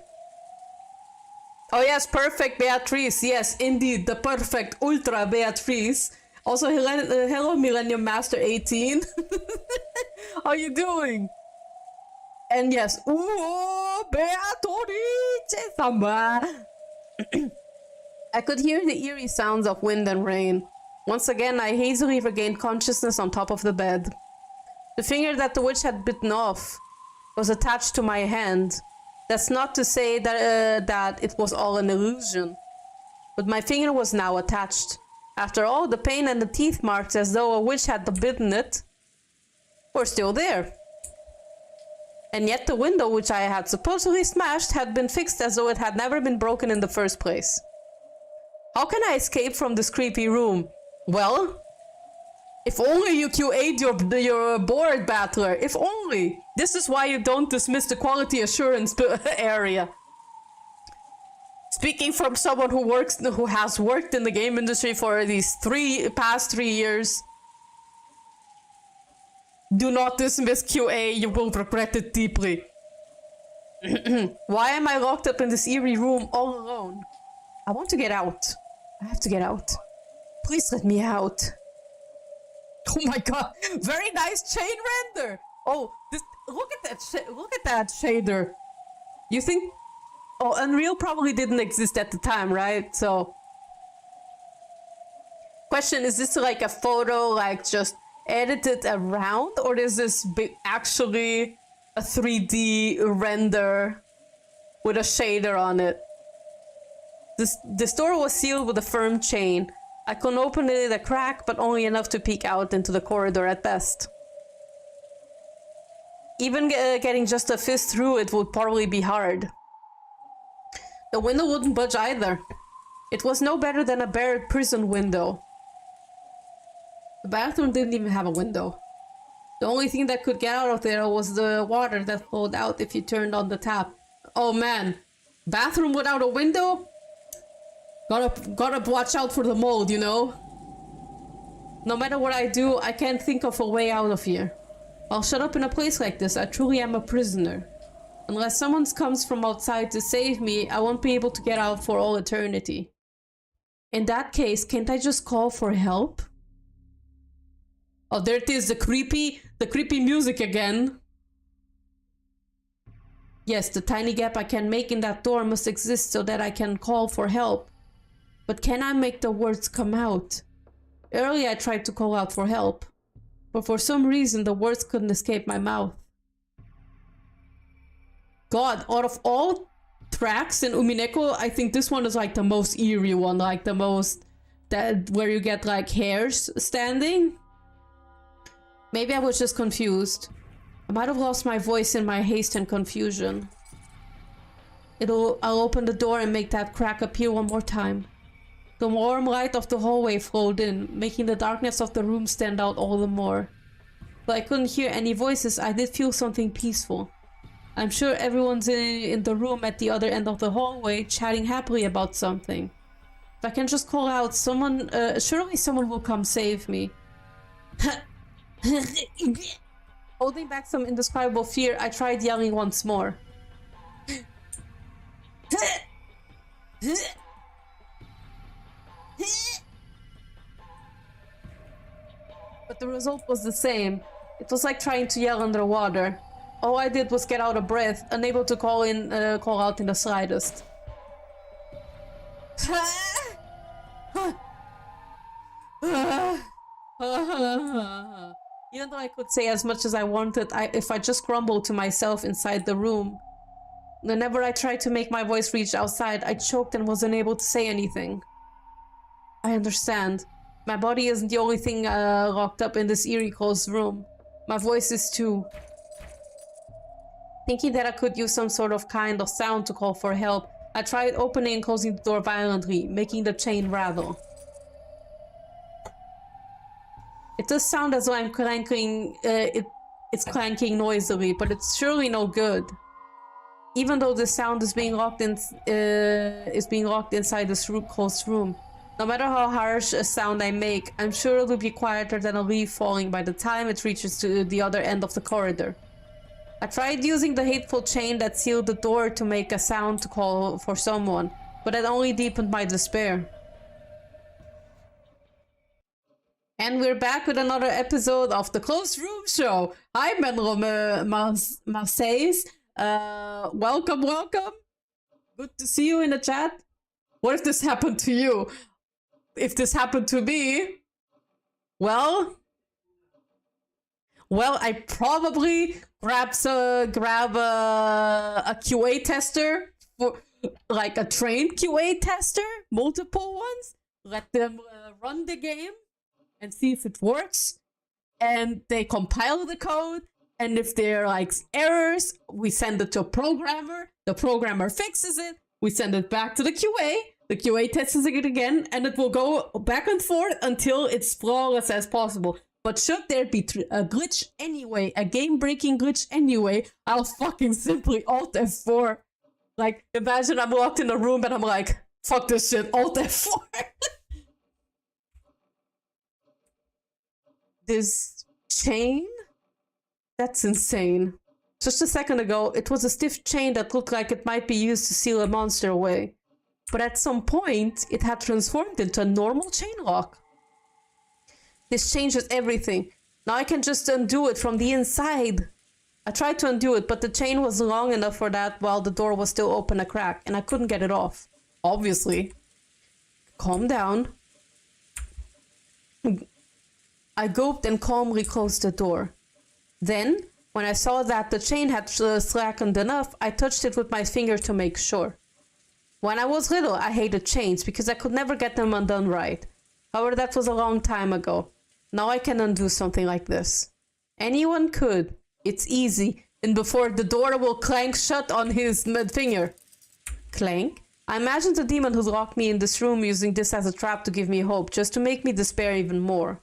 Oh yes, perfect Beatrice. Yes, indeed, the perfect ultra Beatrice. Also, hello Millennium Master 18. How you doing? And yes, ooh, Beatrice Samba. I could hear the eerie sounds of wind and rain. Once again, I hazily regained consciousness on top of the bed. The finger that the witch had bitten off was attached to my hand. That's not to say that it was all an illusion. But my finger was now attached. After all, the pain and the teeth marks as though a witch had bitten it were still there. And yet the window which I had supposedly smashed had been fixed as though it had never been broken in the first place. How can I escape from this creepy room? Well, if only you QA'd your board, Battler. If only. This is why you don't dismiss the quality assurance area. Speaking from someone who has worked in the game industry for these past 3 years. Do not dismiss QA, you will regret it deeply. Why am I locked up in this eerie room all alone? I want to get out. I have to get out. Please let me out. Oh my god, very nice chain render. Oh, look at that shader. You think? Oh, Unreal probably didn't exist at the time, right? So, question: is this like a photo, like just edited around, or is this actually a 3D render with a shader on it? This door was sealed with a firm chain. I couldn't open it in a crack, but only enough to peek out into the corridor at best. Even getting just a fist through it would probably be hard. The window wouldn't budge either. It was no better than a bare prison window. The bathroom didn't even have a window. The only thing that could get out of there was the water that flowed out if you turned on the tap. Oh man, bathroom without a window? Gotta watch out for the mold, you know? No matter what I do, I can't think of a way out of here. I'll shut up in a place like this. I truly am a prisoner. Unless someone comes from outside to save me, I won't be able to get out for all eternity. In that case, can't I just call for help? Oh, there it is, the creepy music again. Yes, the tiny gap I can make in that door must exist so that I can call for help. But can I make the words come out? Earlier I tried to call out for help, but for some reason the words couldn't escape my mouth. God, out of all tracks in Umineko, I think this one is like the most eerie one, like the most where you get like hairs standing. Maybe I was just confused. I might have lost my voice in my haste and confusion. I'll open the door and make that crack appear one more time. The warm light of the hallway flowed in, making the darkness of the room stand out all the more. Though I couldn't hear any voices, I did feel something peaceful. I'm sure everyone's in the room at the other end of the hallway, chatting happily about something. If I can just call out, surely someone will come save me. Holding back some indescribable fear, I tried yelling once more. But the result was the same. It was like trying to yell underwater. All I did was get out of breath, unable to call out in the slightest. Even though I could say as much as I wanted, if I just grumbled to myself inside the room. Whenever I tried to make my voice reach outside, I choked and was unable to say anything. I understand. My body isn't the only thing locked up in this eerie closed room. My voice is too. Thinking that I could use some sort of kind of sound to call for help, I tried opening and closing the door violently, making the chain rattle. It does sound as though I'm clanking, it's clanking noisily, but it's surely no good. Even though the sound is being locked inside this closed room. No matter how harsh a sound I make, I'm sure it'll be quieter than a leaf falling by the time it reaches to the other end of the corridor. I tried using the hateful chain that sealed the door to make a sound to call for someone, but it only deepened my despair. And we're back with another episode of the Closed Room Show. Hi, Menro Marseilles. Welcome. Good to see you in the chat. What if this happened to you? If this happened to me, well, I probably grab a QA tester, for like a trained QA tester, multiple ones. Let them run the game and see if it works. And they compile the code. And if there are like errors, we send it to a programmer. The programmer fixes it. We send it back to the QA. The QA tests it again, and it will go back and forth until it's flawless as possible. But should there be a glitch anyway, a game-breaking glitch anyway, I'll fucking simply Alt F4. Like, imagine I'm locked in a room and I'm like, fuck this shit, Alt F4. This chain? That's insane. Just a second ago, it was a stiff chain that looked like it might be used to seal a monster away. But at some point, it had transformed into a normal chain lock. This changes everything. Now I can just undo it from the inside. I tried to undo it, but the chain was long enough for that while the door was still open a crack, and I couldn't get it off. Obviously. Calm down. I gulped and calmly closed the door. Then, when I saw that the chain had slackened enough, I touched it with my finger to make sure. When I was little, I hated chains because I could never get them undone right. However, that was a long time ago. Now I can undo something like this. Anyone could. It's easy. And before the door will clank shut on his finger. Clank? I imagined the demon who locked me in this room using this as a trap to give me hope, just to make me despair even more.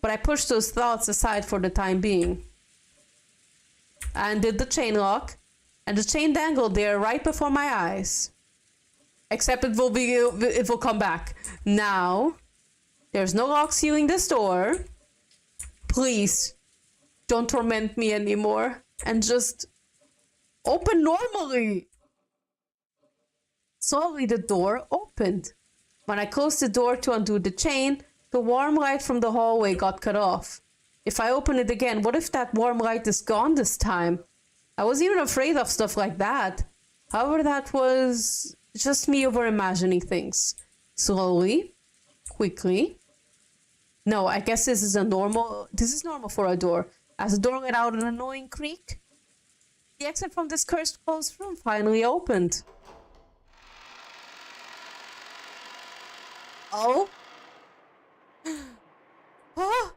But I pushed those thoughts aside for the time being. I undid the chain lock, and the chain dangled there right before my eyes. Except it will come back. Now, there's no lock sealing this door. Please, don't torment me anymore. And just open normally. Slowly the door opened. When I closed the door to undo the chain, the warm light from the hallway got cut off. If I open it again, what if that warm light is gone this time? I was even afraid of stuff like that. However, that was just me over imagining things. Slowly, quickly. No, I guess this is normal for a door. As the door let out an annoying creak, the exit from this cursed closed room finally opened. Oh? Oh!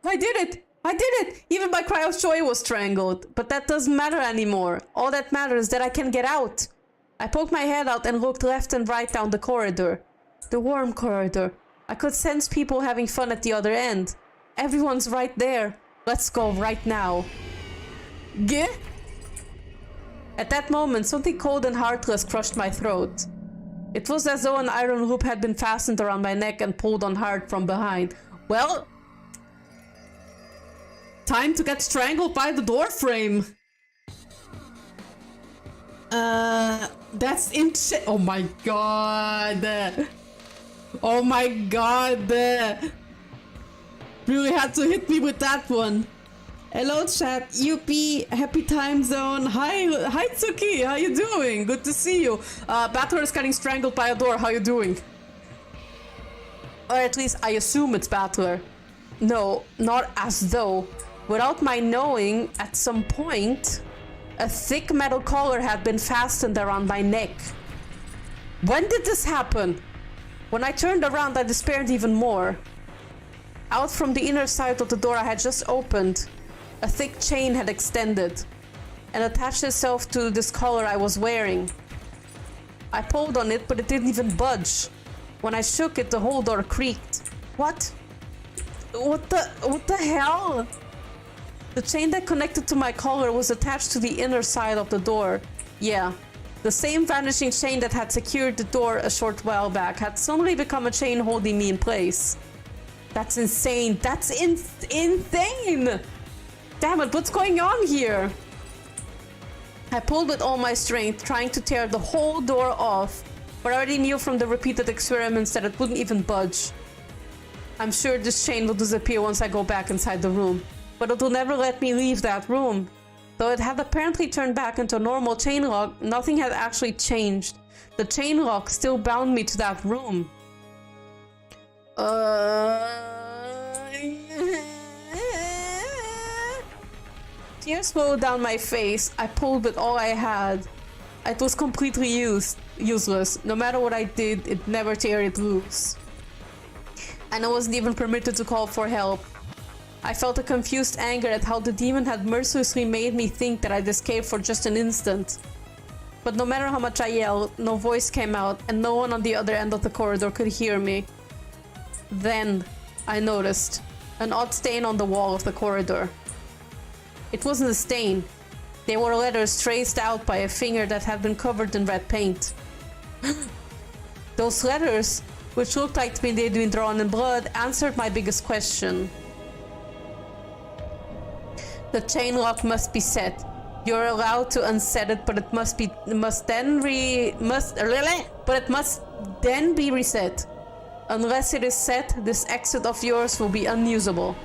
I did it! I did it! Even my cry of joy was strangled. But that doesn't matter anymore. All that matters is that I can get out. I poked my head out and looked left and right down the corridor. The warm corridor. I could sense people having fun at the other end. Everyone's right there. Let's go right now. Geh? At that moment, something cold and heartless crushed my throat. It was as though an iron loop had been fastened around my neck and pulled on hard from behind. Well, time to get strangled by the door frame. That's insane. Oh my god. Oh my god. Really had to hit me with that one. Hello chat, UP, happy time zone. Hi Tsuki, how you doing? Good to see you. Battler is getting strangled by a door, how you doing? Or at least I assume it's Battler. No, not as though. Without my knowing, at some point, a thick metal collar had been fastened around my neck. When did this happen? When I turned around, I despaired even more. Out from the inner side of the door I had just opened, a thick chain had extended and attached itself to this collar I was wearing. I pulled on it, but it didn't even budge. When I shook it, the whole door creaked. What? What the hell? The chain that connected to my collar was attached to the inner side of the door. Yeah. The same vanishing chain that had secured the door a short while back had suddenly become a chain holding me in place. That's insane. That's insane! Damn it, what's going on here? I pulled with all my strength, trying to tear the whole door off, but I already knew from the repeated experiments that it wouldn't even budge. I'm sure this chain will disappear once I go back inside the room, but it will never let me leave that room. Though it had apparently turned back into a normal chain lock, nothing had actually changed. The chain lock still bound me to that room. Tears flowed down my face. I pulled with all I had. It was completely useless. No matter what I did, it never tear it loose. And I wasn't even permitted to call for help. I felt a confused anger at how the demon had mercilessly made me think that I'd escaped for just an instant. But no matter how much I yelled, no voice came out, and no one on the other end of the corridor could hear me. Then, I noticed an odd stain on the wall of the corridor. It wasn't a stain. They were letters traced out by a finger that had been covered in red paint. Those letters, which looked like they'd been drawn in blood, answered my biggest question. The chain lock must be set. You're allowed to unset it, but it must then be reset. Unless it is set, this exit of yours will be unusable.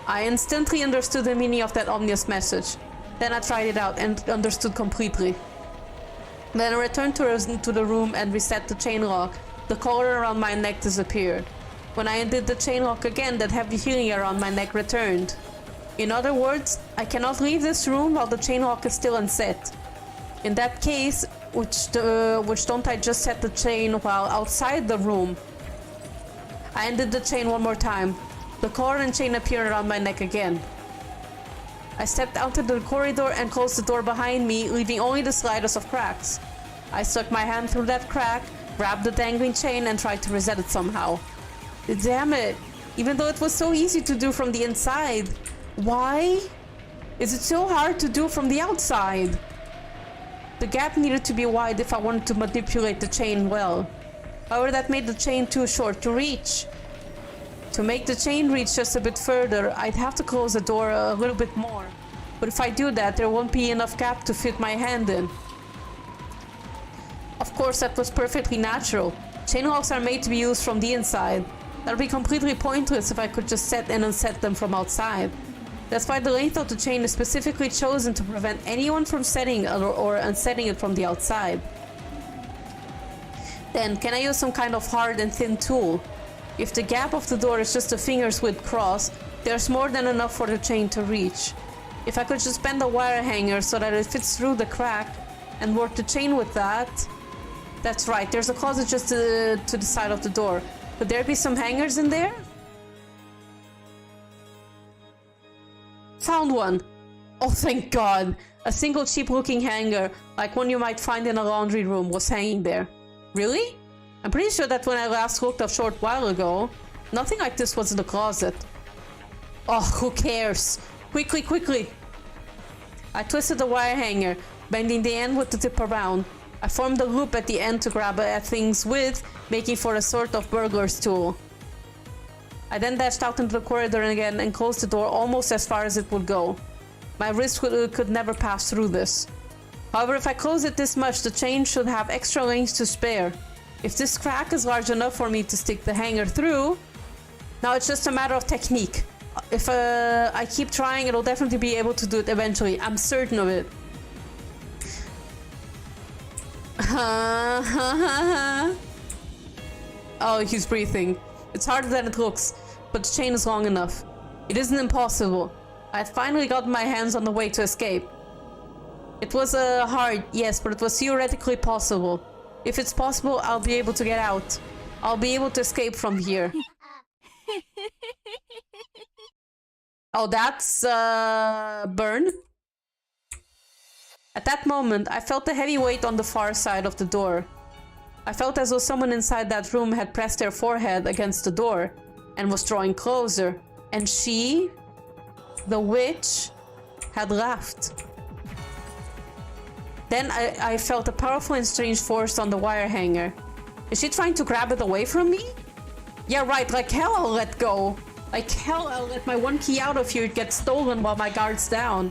I instantly understood the meaning of that ominous message. Then I tried it out and understood completely. When I returned to the room and reset the chain lock, the collar around my neck disappeared. When I undid the chain lock again, that heavy feeling around my neck returned. In other words, I cannot leave this room while the chain lock is still unset. In that case, which don't I just set the chain while outside the room? I undid the chain one more time. The collar and chain appeared around my neck again. I stepped out into the corridor and closed the door behind me, leaving only the slightest of cracks. I stuck my hand through that crack, grabbed the dangling chain, and tried to reset it somehow. Damn it! Even though it was so easy to do from the inside, why is it so hard to do from the outside? The gap needed to be wide if I wanted to manipulate the chain well. However, that made the chain too short to reach. To make the chain reach just a bit further, I'd have to close the door a little bit more. But if I do that, there won't be enough gap to fit my hand in. Of course, that was perfectly natural. Chain locks are made to be used from the inside. That would be completely pointless if I could just set and unset them from outside. That's why the length of the chain is specifically chosen to prevent anyone from setting or unsetting it from the outside. Then, can I use some kind of hard and thin tool? If the gap of the door is just a finger's width cross, there's more than enough for the chain to reach. If I could just bend the wire hanger so that it fits through the crack and work the chain with that... That's right, there's a closet just to the side of the door. Could there be some hangers in there? Found one! Oh, thank God! A single cheap-looking hanger, like one you might find in a laundry room, was hanging there. Really? I'm pretty sure that when I last looked a short while ago, nothing like this was in the closet. Oh, who cares? Quickly, quickly! I twisted the wire hanger, bending the end with the tip around. I formed a loop at the end to grab at things with, making for a sort of burglar's tool. I then dashed out into the corridor again and closed the door almost as far as it would go. My wrist could never pass through this. However, if I close it this much, the chain should have extra length to spare. If this crack is large enough for me to stick the hanger through, now it's just a matter of technique. If I keep trying, it'll definitely be able to do it eventually. I'm certain of it. Oh, he's breathing. It's harder than it looks, but the chain is long enough. It isn't impossible. I had finally gotten my hands on the way to escape. It was hard, yes, but it was theoretically possible. If it's possible, I'll be able to get out. I'll be able to escape from here. Oh, that's burn. At that moment, I felt a heavy weight on the far side of the door. I felt as though someone inside that room had pressed their forehead against the door and was drawing closer. And she, the witch, had left. Then I felt a powerful and strange force on the wire hanger. Is she trying to grab it away from me? Yeah, right, like hell I'll let go. Like hell I'll let my one key out of here get stolen while my guard's down.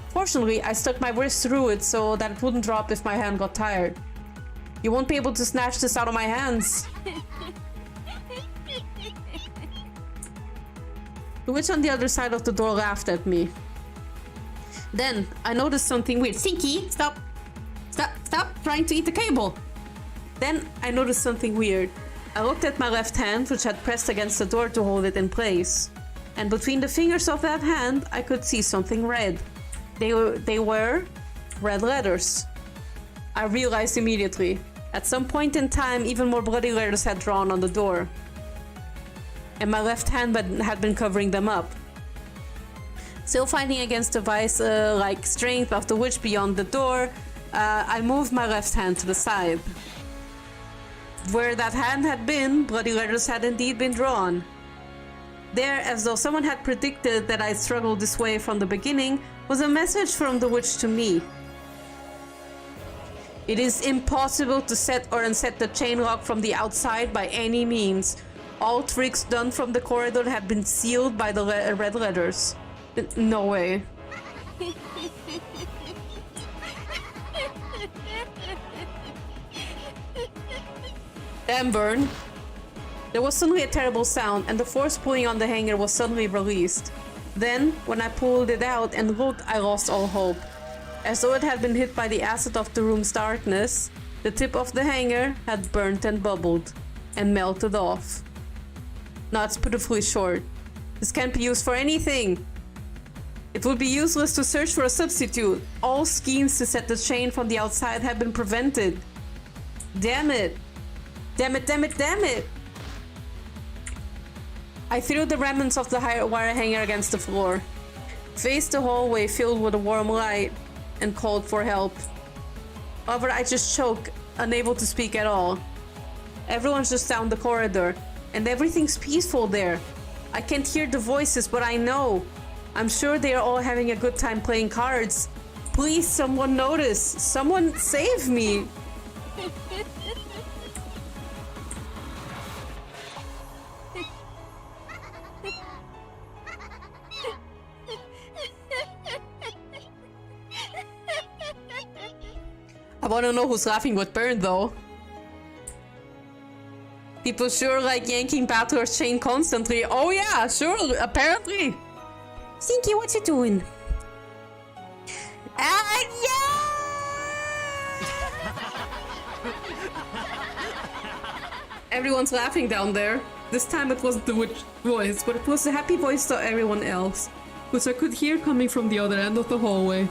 Fortunately, I stuck my wrist through it so that it wouldn't drop if my hand got tired. You won't be able to snatch this out of my hands. The witch on the other side of the door laughed at me. Then, I noticed something weird. Stinky, stop! Stop trying to eat the cable! Then, I noticed something weird. I looked at my left hand, which had pressed against the door to hold it in place. And between the fingers of that hand, I could see something red. They were red letters. I realized immediately. At some point in time, even more bloody letters had drawn on the door. And my left hand had been covering them up. Still fighting against the vice-like strength of the witch beyond the door, I moved my left hand to the side. Where that hand had been, bloody letters had indeed been drawn. There, as though someone had predicted that I'd struggle this way from the beginning, was a message from the witch to me. It is impossible to set or unset the chain lock from the outside by any means. All tricks done from the corridor have been sealed by the red letters. No way. Damn, Burn. There was suddenly a terrible sound, and the force pulling on the hanger was suddenly released. Then, when I pulled it out and looked, I lost all hope. As though it had been hit by the acid of the room's darkness, the tip of the hanger had burnt and bubbled, and melted off. Now it's pitifully short. This can't be used for anything. It would be useless to search for a substitute. All schemes to set the chain from the outside have been prevented. Damn it. Damn it, damn it, damn it! I threw the remnants of the wire hanger against the floor, faced the hallway filled with a warm light, and called for help. However, I just choked, unable to speak at all. Everyone's just down the corridor, and everything's peaceful there. I can't hear the voices, but I know. I'm sure they are all having a good time playing cards. Please, someone notice. Someone save me. I want to know who's laughing with Burn, though. People sure like yanking Battler's chain constantly. Oh yeah, sure, apparently. Stinky, what you doing? Yeah! Everyone's laughing down there. This time it wasn't the witch voice, but it was the happy voice to everyone else, which I could hear coming from the other end of the hallway.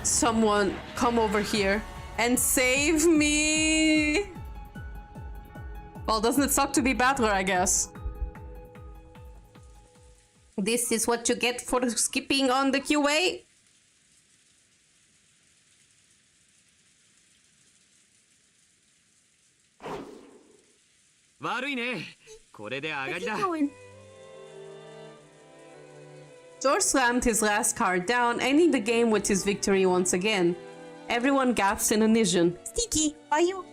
Someone come over here and save me! Well, doesn't it suck to be Battler, I guess? This is what you get for skipping on the QA? George slammed his last card down, ending the game with his victory once again. Everyone gasped in unison. Sticky, why you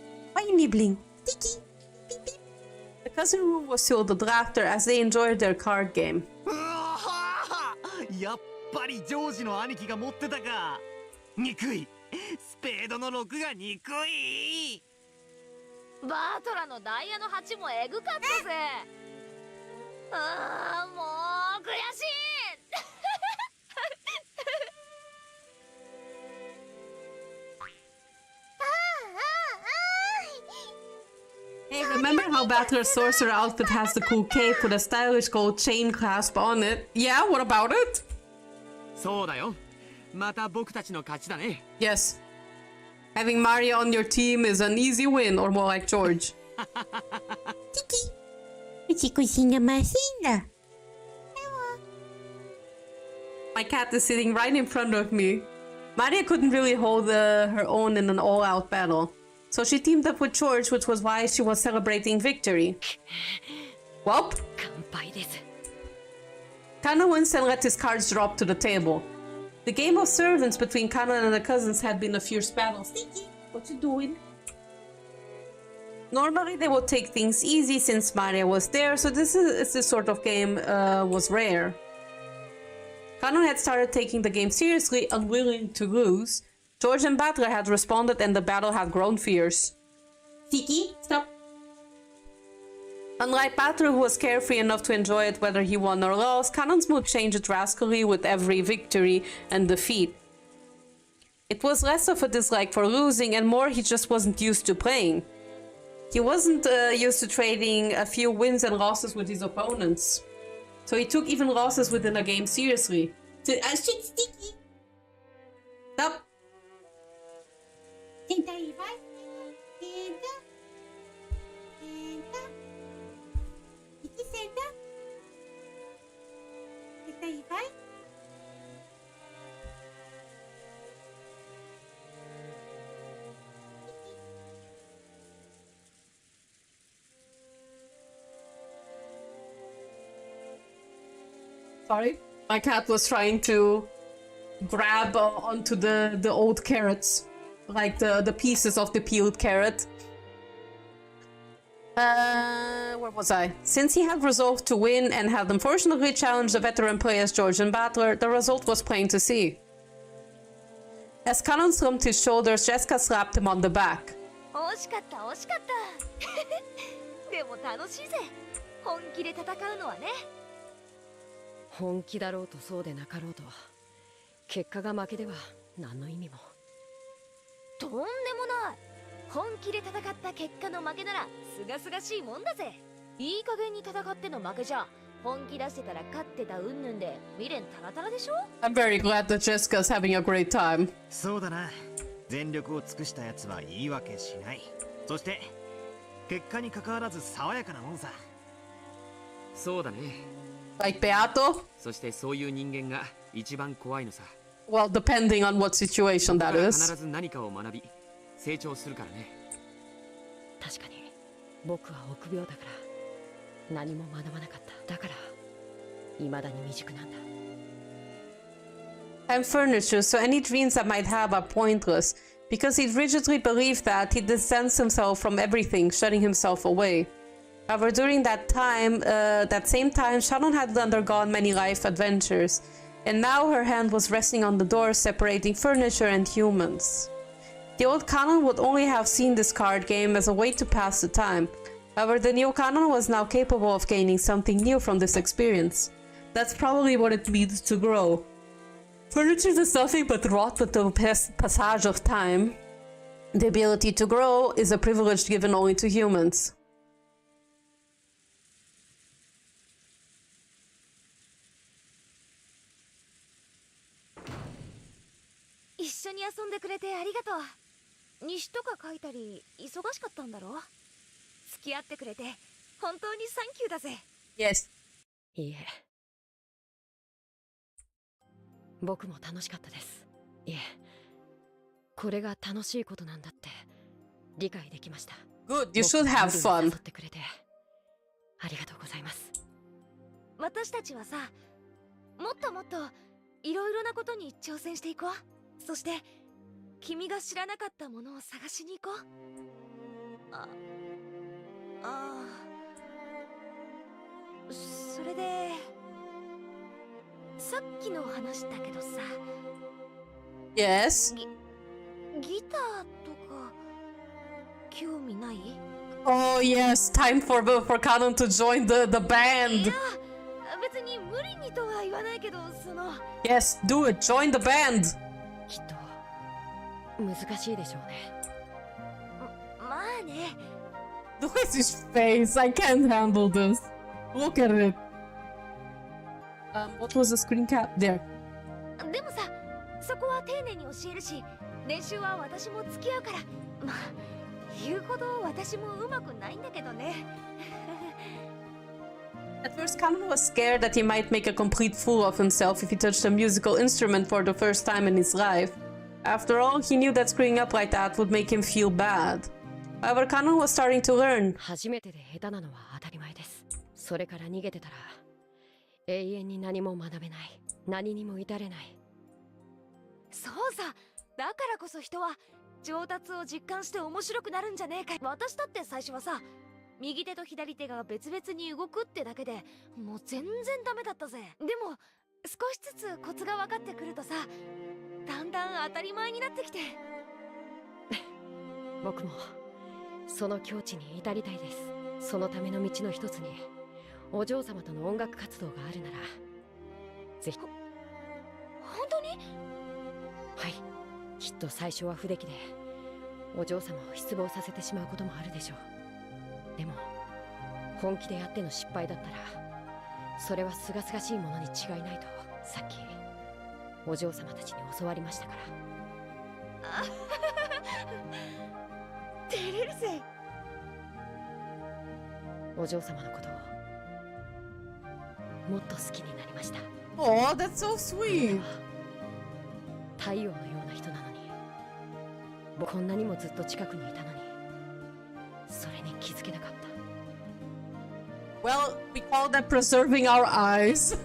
nibbling? Sticky, beep, beep. The cousin room was filled with laughter as they enjoyed their card game. やっぱりジョージの兄貴が持ってたか。憎い。スペードの6が憎い。バートラのダイヤの8もエグかったぜ。ああ、もう悔しい。Hey, remember how Battler's sorcerer outfit has the cool cape with a stylish gold chain clasp on it? Yeah, what about it? そうだよ。また僕たちの勝ちだね。Yes. Having Mario on your team is an easy win, or more like George. Tiki. My cat is sitting right in front of me. Maria couldn't really hold her own in an all-out battle, so she teamed up with George, which was why she was celebrating victory. Welp. Kanon wins and let his cards drop to the table. The game of servants between Kanon and the cousins had been a fierce battle. Sticky, what you doing? Normally they would take things easy since Maria was there, so this sort of game was rare. Kanon had started taking the game seriously, unwilling to lose. George and Butler had responded and the battle had grown fierce. Tiki, stop. Unlike Butler, who was carefree enough to enjoy it whether he won or lost, Kanon's mood changed drastically with every victory and defeat. It was less of a dislike for losing and more he just wasn't used to playing. He wasn't used to trading a few wins and losses with his opponents. So he took even losses within a game seriously. Shit, Sticky! Stop! Sorry, my cat was trying to grab onto the old carrots, like the pieces of the peeled carrot. Where was I? Since he had resolved to win and had unfortunately challenged the veteran players George and Butler, the result was plain to see. As Kanon slumped his shoulders, Jessica slapped him on the back. 惜しかった惜しかったでも楽しいぜ本気で戦うのはね本気だろうとそうでなかろうと結果が負けでは何の意味もとんでもない本気で戦った結果の負けならすがすがしいもんだぜいい加減に戦っての負けじゃ本気出してたら勝ってたうんぬんで未練タラタラでしょ I'm very glad that Jessica's having a great time. そうだな全力を尽くしたやつは言い訳しないそして結果に関わらず爽やかなもんさそうだね Like Beato? そしてそういう人間が一番怖いのさ Well, depending on what situation that is. 必ず何かを学び成長するからね確かに僕は臆病だから何も学ばなかっただから未だに未熟なんだ I'm furniture, so any dreams I might have are pointless, because he rigidly believed that he distanced himself from everything, shutting himself away. However, during that same time, Shannon had undergone many life adventures, and now her hand was resting on the door separating furniture and humans. The old Kanon would only have seen this card game as a way to pass the time. However, the new Kanon was now capable of gaining something new from this experience. That's probably what it means to grow. Furniture is nothing but rot with the passage of time. The ability to grow is a privilege given only to humans. 一緒に遊んでくれてありがとう西とか書いたり忙しかったんだろ付き合ってくれて本当にサンキューだぜ Yes. いいえ僕も楽しかったですいえこれが楽しいことなんだって理解できました Good, you should have fun. 誘ってくれてありがとうございます私たちはさもっともっといろいろなことに挑戦していこうそして君が知らなかったものを探しに行こうそれでさっきの話だけどさ Yes. ギターとか興味ない Oh yes, time for Kanon to join the い band. や別に無理にとは言わないけどその Yes, do it. Join the band. きっと難しいでしょうねまあね Look at his face. I can't handle this. Look at it. What was the screen cap? There. でもさそこは丁寧に教えるし練習は私も付き合うからまあ言うほど私もうまくないんだけどね At first, Kanon was scared that he might make a complete fool of himself if he touched a musical instrument for the first time in his life. After all, he knew that screwing up like that would make him feel bad. However, Kanon was starting to learn. 初めてで下手なのは当たり前です。それから逃げてたら永遠に何も学べない。何にも至れない。そうさ。だからこそ人は上達を実感して面白くなるんじゃねえか。私だって最初はさ、右手と左手が別々に動くってだけでもう全然ダメだったぜ。でも少しずつコツが分かってくるとさ、だんだん当たり前になってきて。僕もその境地に至りたいです。そのための道の一つにお嬢様との音楽活動があるならぜひ。本当に？はい。きっと最初は不出来でお嬢様を失望させてしまうこともあるでしょう。でも本気でやっての失敗だったらそれは清々しいものに違いないとさっきお嬢様たちに教わりましたから。照れるぜ。お嬢様のことをもっと好きになりました。 Oh, that's so sweet. 太陽のような人なのに僕こんなにもずっと近くにいたのにそれに気づけなかった。 Well, we call that preserving our eyes.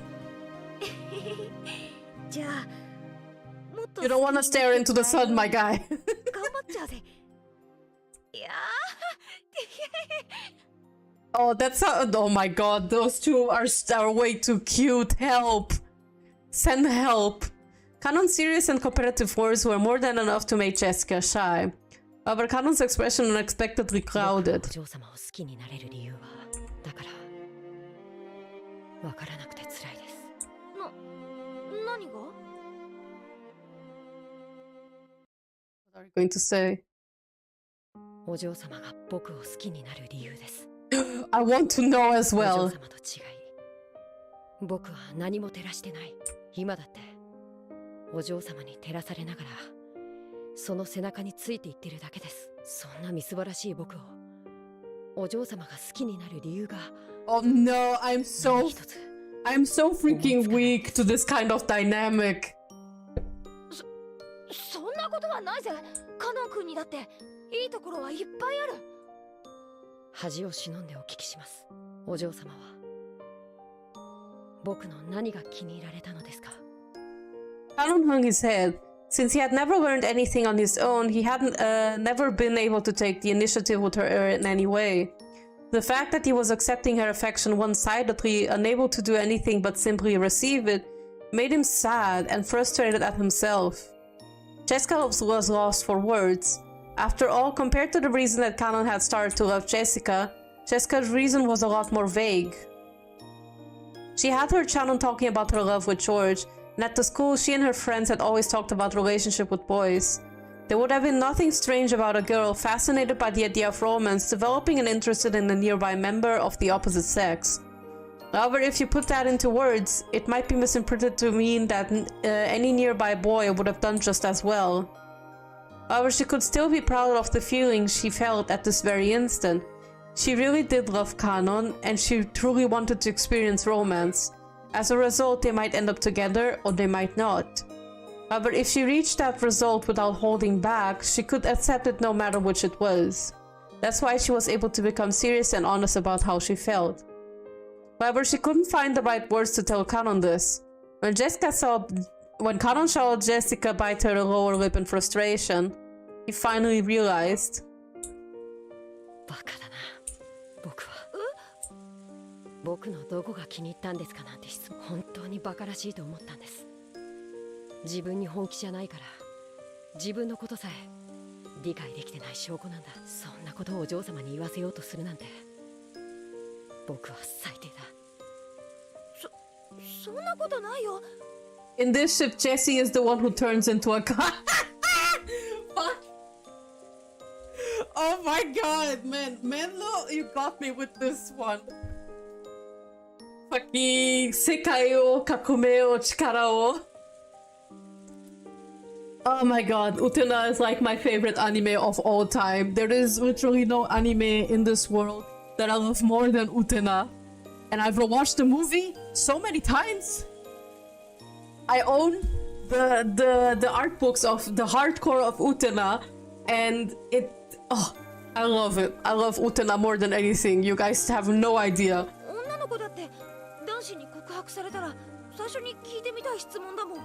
じゃあもっと You don't want to stare into the sun, my guy. 頑張っちゃうぜ。いやー。 Oh, that's oh my god, those two are way too cute. Help. Send help. Kanon's serious and competitive words were more than enough to make Jessica shy. However, Kanon's expression unexpectedly clouded. お嬢様を好きになれる理由はだからわからなくて辛いです。何が？ What are you going to say? お嬢様が僕を好きになる理由です。I want to know as お well. 嬢様と違い僕は何も照らしてない。今だってお嬢様に照らされながらその背中についていってるだけです。そんなみすぼらしい僕をお嬢様が好きになる理由が Oh no, I'm so freaking weak to this kind of dynamic. そんなことはないぜ。カノン君にだっていいところはいっぱいある。恥を忍んでお聞きします。お嬢様は僕の何が気に入られたのですか？ Kanon hung his head. Since he had never learned anything on his own, he hadn't never been able to take the initiative with her in any way. The fact that he was accepting her affection one-sidedly, unable to do anything but simply receive it, made him sad and frustrated at himself. Jessica was lost for words. After all, compared to the reason that Kanon had started to love Jessica, Jessica's reason was a lot more vague. She had heard Shannon talking about her love with George, and at the school she and her friends had always talked about relationship with boys. There would have been nothing strange about a girl fascinated by the idea of romance developing an interest in a nearby member of the opposite sex. However, if you put that into words, it might be misinterpreted to mean that any nearby boy would have done just as well. However, she could still be proud of the feelings she felt at this very instant. She really did love Kanon, and she truly wanted to experience romance. As a result, they might end up together, or they might not. However, if she reached that result without holding back, she could accept it no matter which it was. That's why she was able to become serious and honest about how she felt. However, she couldn't find the right words to tell Kanon this. When Kanon saw Jessica bite her lower lip in frustration, he finally realized. バカだな。僕のどこが気に入ったんですかなんて質問、本当にバカらしいと思ったんです。自分に本気じゃないから自分のことさえ理解できてない証拠なんだ。そんなことをお嬢様に言わせようとするなんて僕は最低だ。そんなことないよ。 In this ship, Jessie is the one who turns into a car. Fuck. Oh my god, man. Menlo, you got me with this one. Fucking sekai o kakume o chikara o. Oh my god, Utena is like my favorite anime of all time. There is literally no anime in this world that I love more than Utena. And I've rewatched the movie so many times. I own the art books of the hardcore of Utena, and I love it. I love Utena more than anything. You guys have no idea. 女の子だって男子に告白されたら最初に聞いてみたい質問だもん。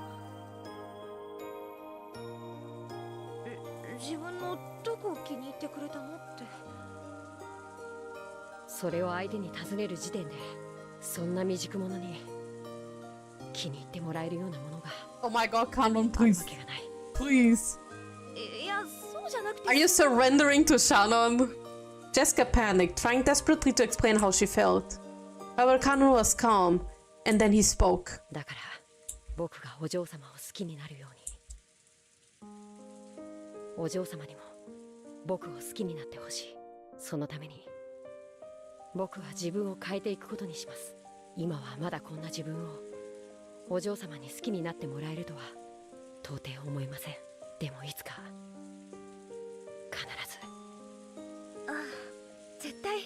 自分のどこを気に入ってくれたのって。それを相手に尋ねる時点でそんな未熟者に気に入ってもらえるようなものが Oh my god, Canon, please. わけがない。 Please. いや、そうじゃなくて。Are you surrendering to Shannon? Jessica panicked, trying desperately to explain how she felt. However, Canon was calm, and then he spoke. だから僕がお嬢様を好きになるように、お嬢様にも僕を好きになってほしい。そのために僕は自分を変えていくことにします。今はまだこんな自分をお嬢様に好きになってもらえるとは到底思いません。でもいつか必ず。ああ、絶対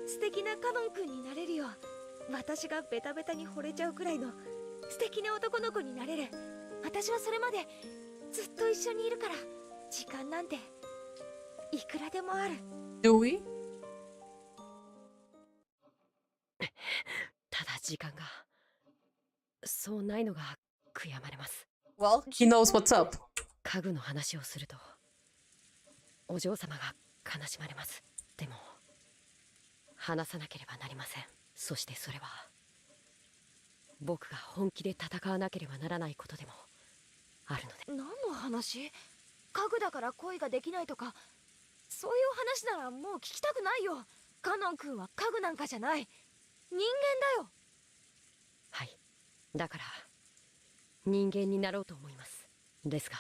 素敵なカノン君になれるよ。私がベタベタに惚れちゃうくらいの素敵な男の子になれる。私はそれまでずっと一緒にいるから、時間なんていくらでもある。 Do we? ただ時間がそうないのが悔やまれます。 Well, he knows what's up. 家具の話をするとお嬢様が悲しまれます。でも話さなければなりません。そしてそれは僕が本気で戦わなければならないことでもあるので。何の話？家具だから恋ができないとか、そういう話ならもう聞きたくないよ。カノン君は家具なんかじゃない、人間だよ。はい、だから人間になろうと思います。ですが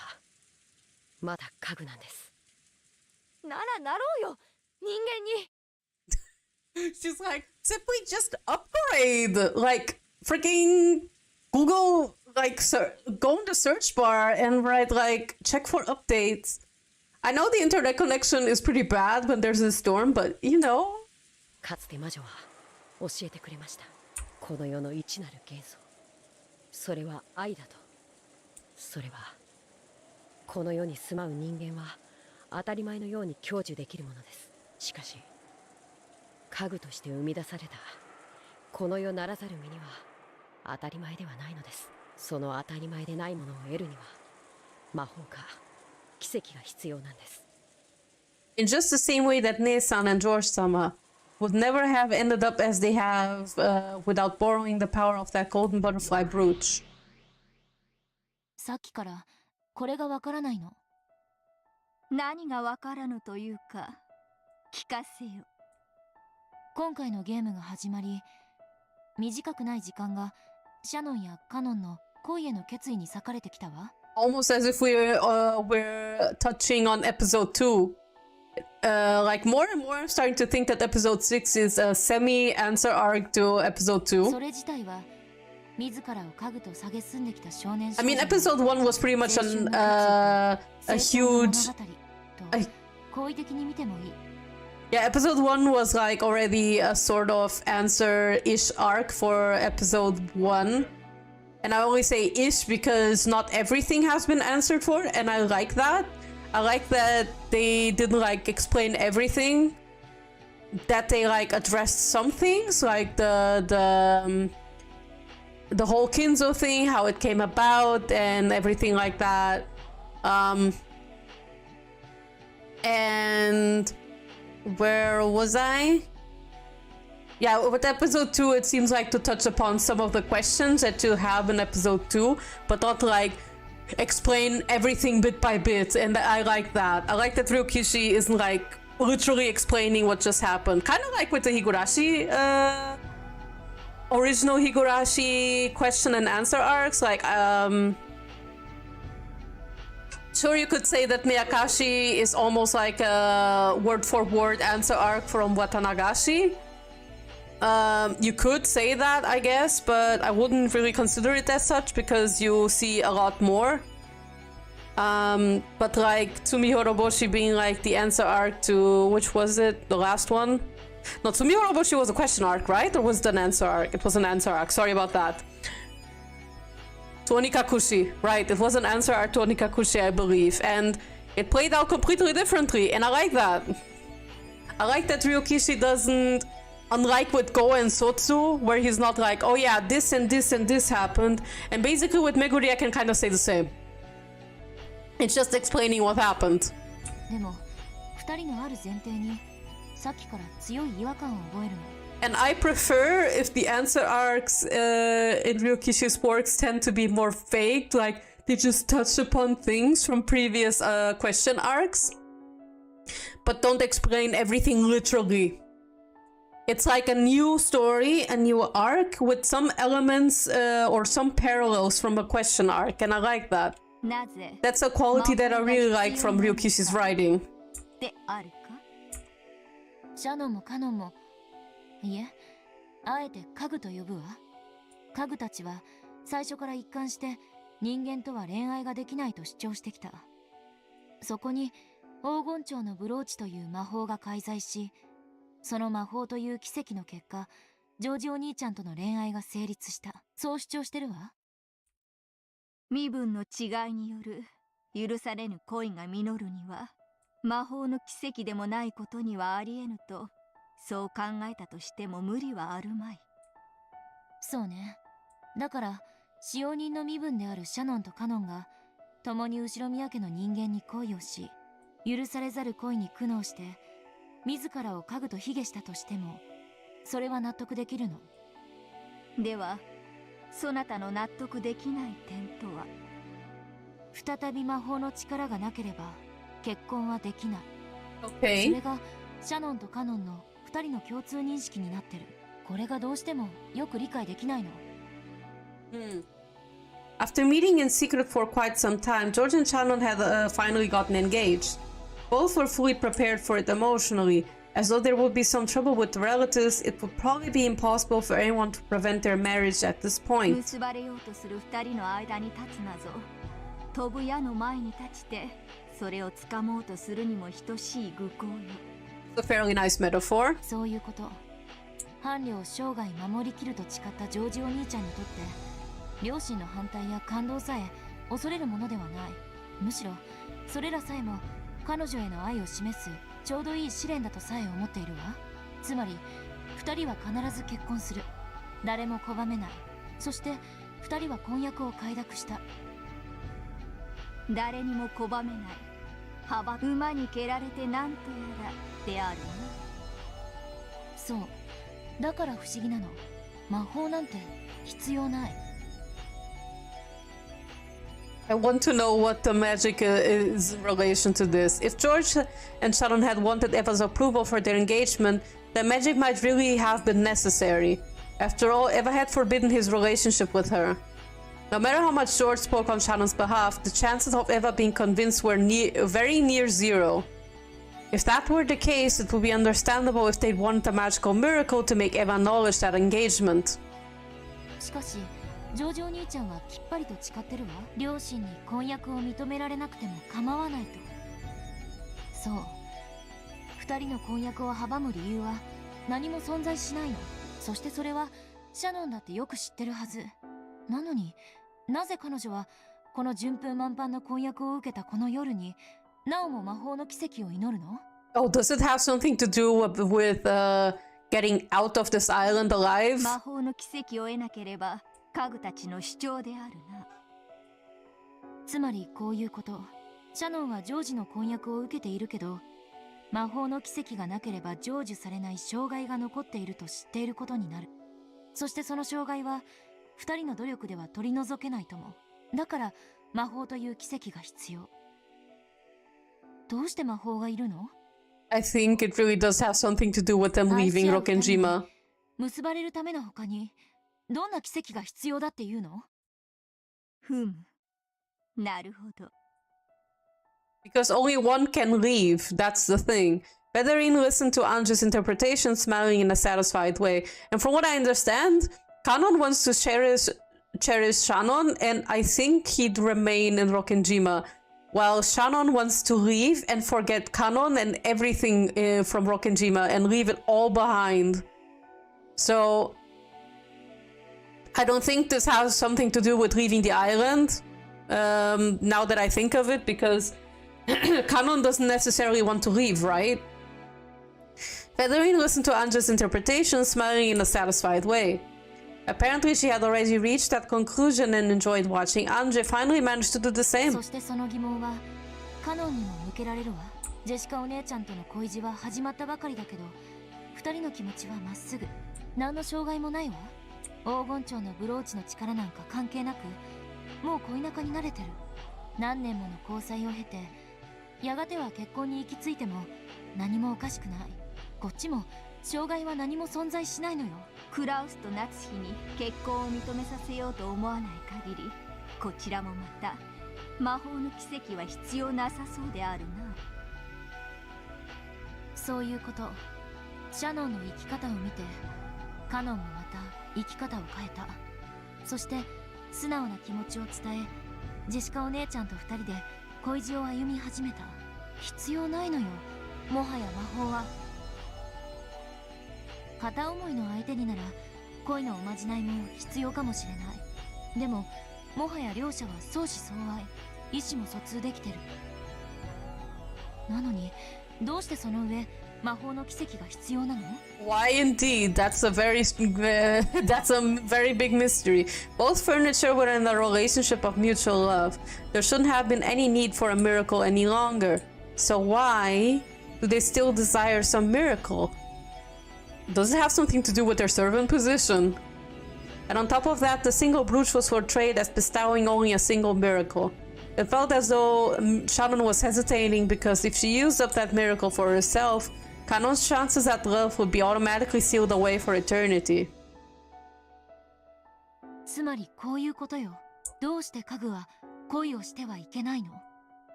まだ家具なんです。ならなろうよ、人間に。She's like, simply just upgrade. Like, freaking Google, like, go in the search bar and write, like, check for updates. I know the internet connection is pretty bad when there's a storm, but, you know. かつて魔女は教えてくれました。この世の一なる元素、それは愛だと。それはこの世に住まう人間は当たり前のように享受できるものです。しかし家具として生み出されたこの世ならざる身には当たり前ではないのです。その当たり前でないものを得るには魔法か奇跡が必要なんです。 In just the same way that Ne-san and George-sama would never have ended up as they have without borrowing the power of that golden butterfly brooch. さっきからこれがわからないの。何がわからぬというか聞かせよ。今回のゲームが始まり、短くない時間がシャノンやカノンの恋への決意に割かれてきたわ。Almost as if we're touching on episode 2. Like more and more I'm starting to think that episode 6 is a semi-answer arc to episode 2. それ自体は自らを家具と蔑んできた少年少 I 女 mean, episode 1 was pretty much a huge... 好意的に見てもいい。Yeah, episode 1 was like already a sort of answer-ish arc for episode 1. And I only say ish because not everything has been answered for, and I like that. I like that they didn't like explain everything. That they like addressed some things, like the whole Kinzo thing, how it came about, and everything like that. And where was I? Yeah, with episode 2, it seems like to touch upon some of the questions that you have in episode 2, but not like explain everything bit by bit, and I like that. I like that Ryukishi isn't like literally explaining what just happened. Kind of like with the Higurashi, original Higurashi question and answer arcs, like, sure, you could say that Miyakashi is almost like a word-for-word answer arc from Watanagashi. You could say that, I guess, but I wouldn't really consider it as such because you see a lot more. But like Tsumi Horoboshi being like the answer arc to, which was it? The last one? No, Tsumi Horoboshi was a question arc, right? Or was it an answer arc? It was an answer arc. Sorry about that. Tonikakushi, right? It was an answer art Tonikakushi, I believe, and it played out completely differently, and I like that. I like that Ryokishi doesn't, unlike with Go and Sotsu, where he's not like, oh yeah, this and this and this happened, and basically with Meguri I can kind of say the same. It's just explaining what happened. でも2人のある前提にさっきから強い違和感を覚えるの。 And I prefer if the answer arcs in Ryokishi's works tend to be more vague, like they just touch upon things from previous question arcs, but don't explain everything literally. It's like a new story, a new arc with some elements or some parallels from a question arc, and I like that. なぜ That's a quality that I really like from Ryokishi's writing. であるか？シャノンもカノンも、いえ、あえて家具と呼ぶわ。家具たちは最初から一貫して人間とは恋愛ができないと主張してきた。そこに黄金蝶のブローチという魔法が介在し、その魔法という奇跡の結果、ジョージお兄ちゃんとの恋愛が成立した。そう主張してるわ。身分の違いによる許されぬ恋が実るには魔法の奇跡でもないことにはありえぬと、そう考えたとしても無理はあるまい。そうね。だから使用人の身分であるシャノンとカノンが共に後宮家の人間に恋をし、許されざる恋に苦悩して自らを家具と卑下したとしても、それは納得できるの。ではそなたの納得できない点とは？再び魔法の力がなければ結婚はできない。Okay. それがシャノンとカノンの2人の共通認識になってる。これがどうしてもよく理解できないの。After meeting in secret for quite some time, George and Shannon had finally gotten engaged. Both were fully prepared for it emotionally. As though there would be some trouble with the relatives, it would probably be impossible for anyone to prevent their marriage at this point. 結ばれようとする2人の間に立つなぞ。飛ぶ矢の前に立ちて、それを掴もうとするにも等しい愚行よ。It's a fairly nice metaphor. そういうこと。伴侶を生涯守りきると誓ったジョージお兄ちゃんにとって、両親の反対や感動さえ恐れるものではない。むしろそれらさえも彼女への愛を示すちょうどいい試練だとさえ思っているわ。つまり2人は必ず結婚する。誰も拒めない。そして2人は婚約を快諾した。誰にも拒めない。幅馬に蹴られてなんとやらであるな。そう。だから不思議なの。魔法なんて必要ない。I want to know what the magic is in relation to this. If George and Shannon had wanted Eva's approval for their engagement, then magic might really have been necessary. After all, Eva had forbidden his relationship with her. No matter how much George spoke on Shannon's behalf, the chances of Eva being convinced were very near zero. If that were the case, it would be understandable if they'd wanted a magical miracle to make Eva acknowledge that engagement. しかしジョージお兄ちゃんはきっぱりと誓ってるわ。両親に婚約を認められなくても構わないと。そう。2人の婚約を阻む理由は何も存在しないの。そしてそれはシャノンだってよく知ってるはず。なのになぜ彼女はこの順風満帆の婚約を受けたこの夜になおも魔法の奇跡を祈るの？ Oh, does it have something to do with getting out of this island alive? 魔法の奇跡を得なければ家具たちの主張であるな。つまりこういうこと。シャノンはジョージの婚約を受けているけど、魔法の奇跡がなければ成就されない障害が残っていると知っていることになる。そしてその障害は2人の努力では取り除けないとも。だから魔法という奇跡が必要。どうして魔法がいるの？ I think it really does have something to do with them leaving Rokkenjima. 結ばれるための他にどんな奇跡が必要だっていうの？ふむ、なるほど。Because only one can leave, that's the thing. Betharine listened to Anju's interpretation, smiling in a satisfied way. And from what I understand, Kanon wants to cherish Shannon, and I think he'd remain in Rokkenjima, while Shannon wants to leave and forget Kanon and everything from Rokkenjima and leave it all behind. So I don't think this has something to do with leaving the island, now that I think of it, because Kanon doesn't necessarily want to leave, right? Federine listened to Anja's interpretation, smiling in a satisfied way. Apparently she had already reached that conclusion and enjoyed watching Anja finally manage to do the same. そしてその疑問はカノンにも向けられるわ。ジェシカお姉ちゃんとの恋路は始まったばかりだけど、二人の気持ちはまっすぐ、何の障害もないわ。黄金蝶のブローチの力なんか関係なく、もう恋仲に慣れてる。何年もの交際を経て、やがては結婚に行き着いても何もおかしくない。こっちも障害は何も存在しないのよ。クラウスと夏日に結婚を認めさせようと思わない限り、こちらもまた魔法の奇跡は必要なさそうであるな。そういうこと。シャノンの生き方を見て、カノンもまた生き方を変えた。そして素直な気持ちを伝え、ジェシカお姉ちゃんと二人で恋路を歩み始めた。必要ないのよ、もはや魔法は。片思いの相手になら恋のおまじないも必要かもしれない。でももはや両者は相思相愛、意思も疎通できてる。なのにどうしてその上魔法の奇跡が必要なの？ Why indeed? That's a very big mystery. Both furniture were in a relationship of mutual love. There shouldn't have been any need for a miracle any longer. So why do they still desire some miracle? Does it have something to do with their servant position? And on top of that, the single brooch was portrayed as bestowing only a single miracle. It felt as though Shannon was hesitating because if she used up that miracle for herself, Kanon's chances at love would be automatically sealed away for eternity. つまりこういうことよ。どうして家具は恋をしてはいけないの？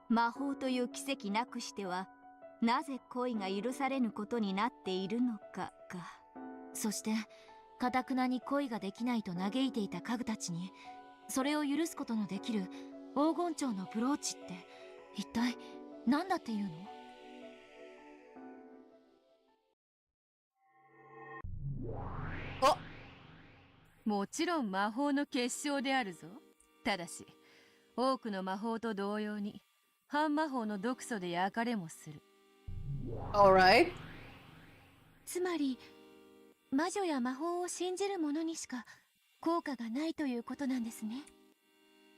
魔法という奇跡なくしてはなぜ恋が許されぬことになっているのかか。そして堅くなに恋ができないと嘆いていた家具たちにそれを許すことのできる黄金蝶のブローチって一体何だっていうの？もちろん魔法の結晶であるぞ。ただし多くの魔法と同様に反魔法の毒素で焼かれもする。Alright. つまり魔女や魔法を信じる者にしか効果がないということなんですね。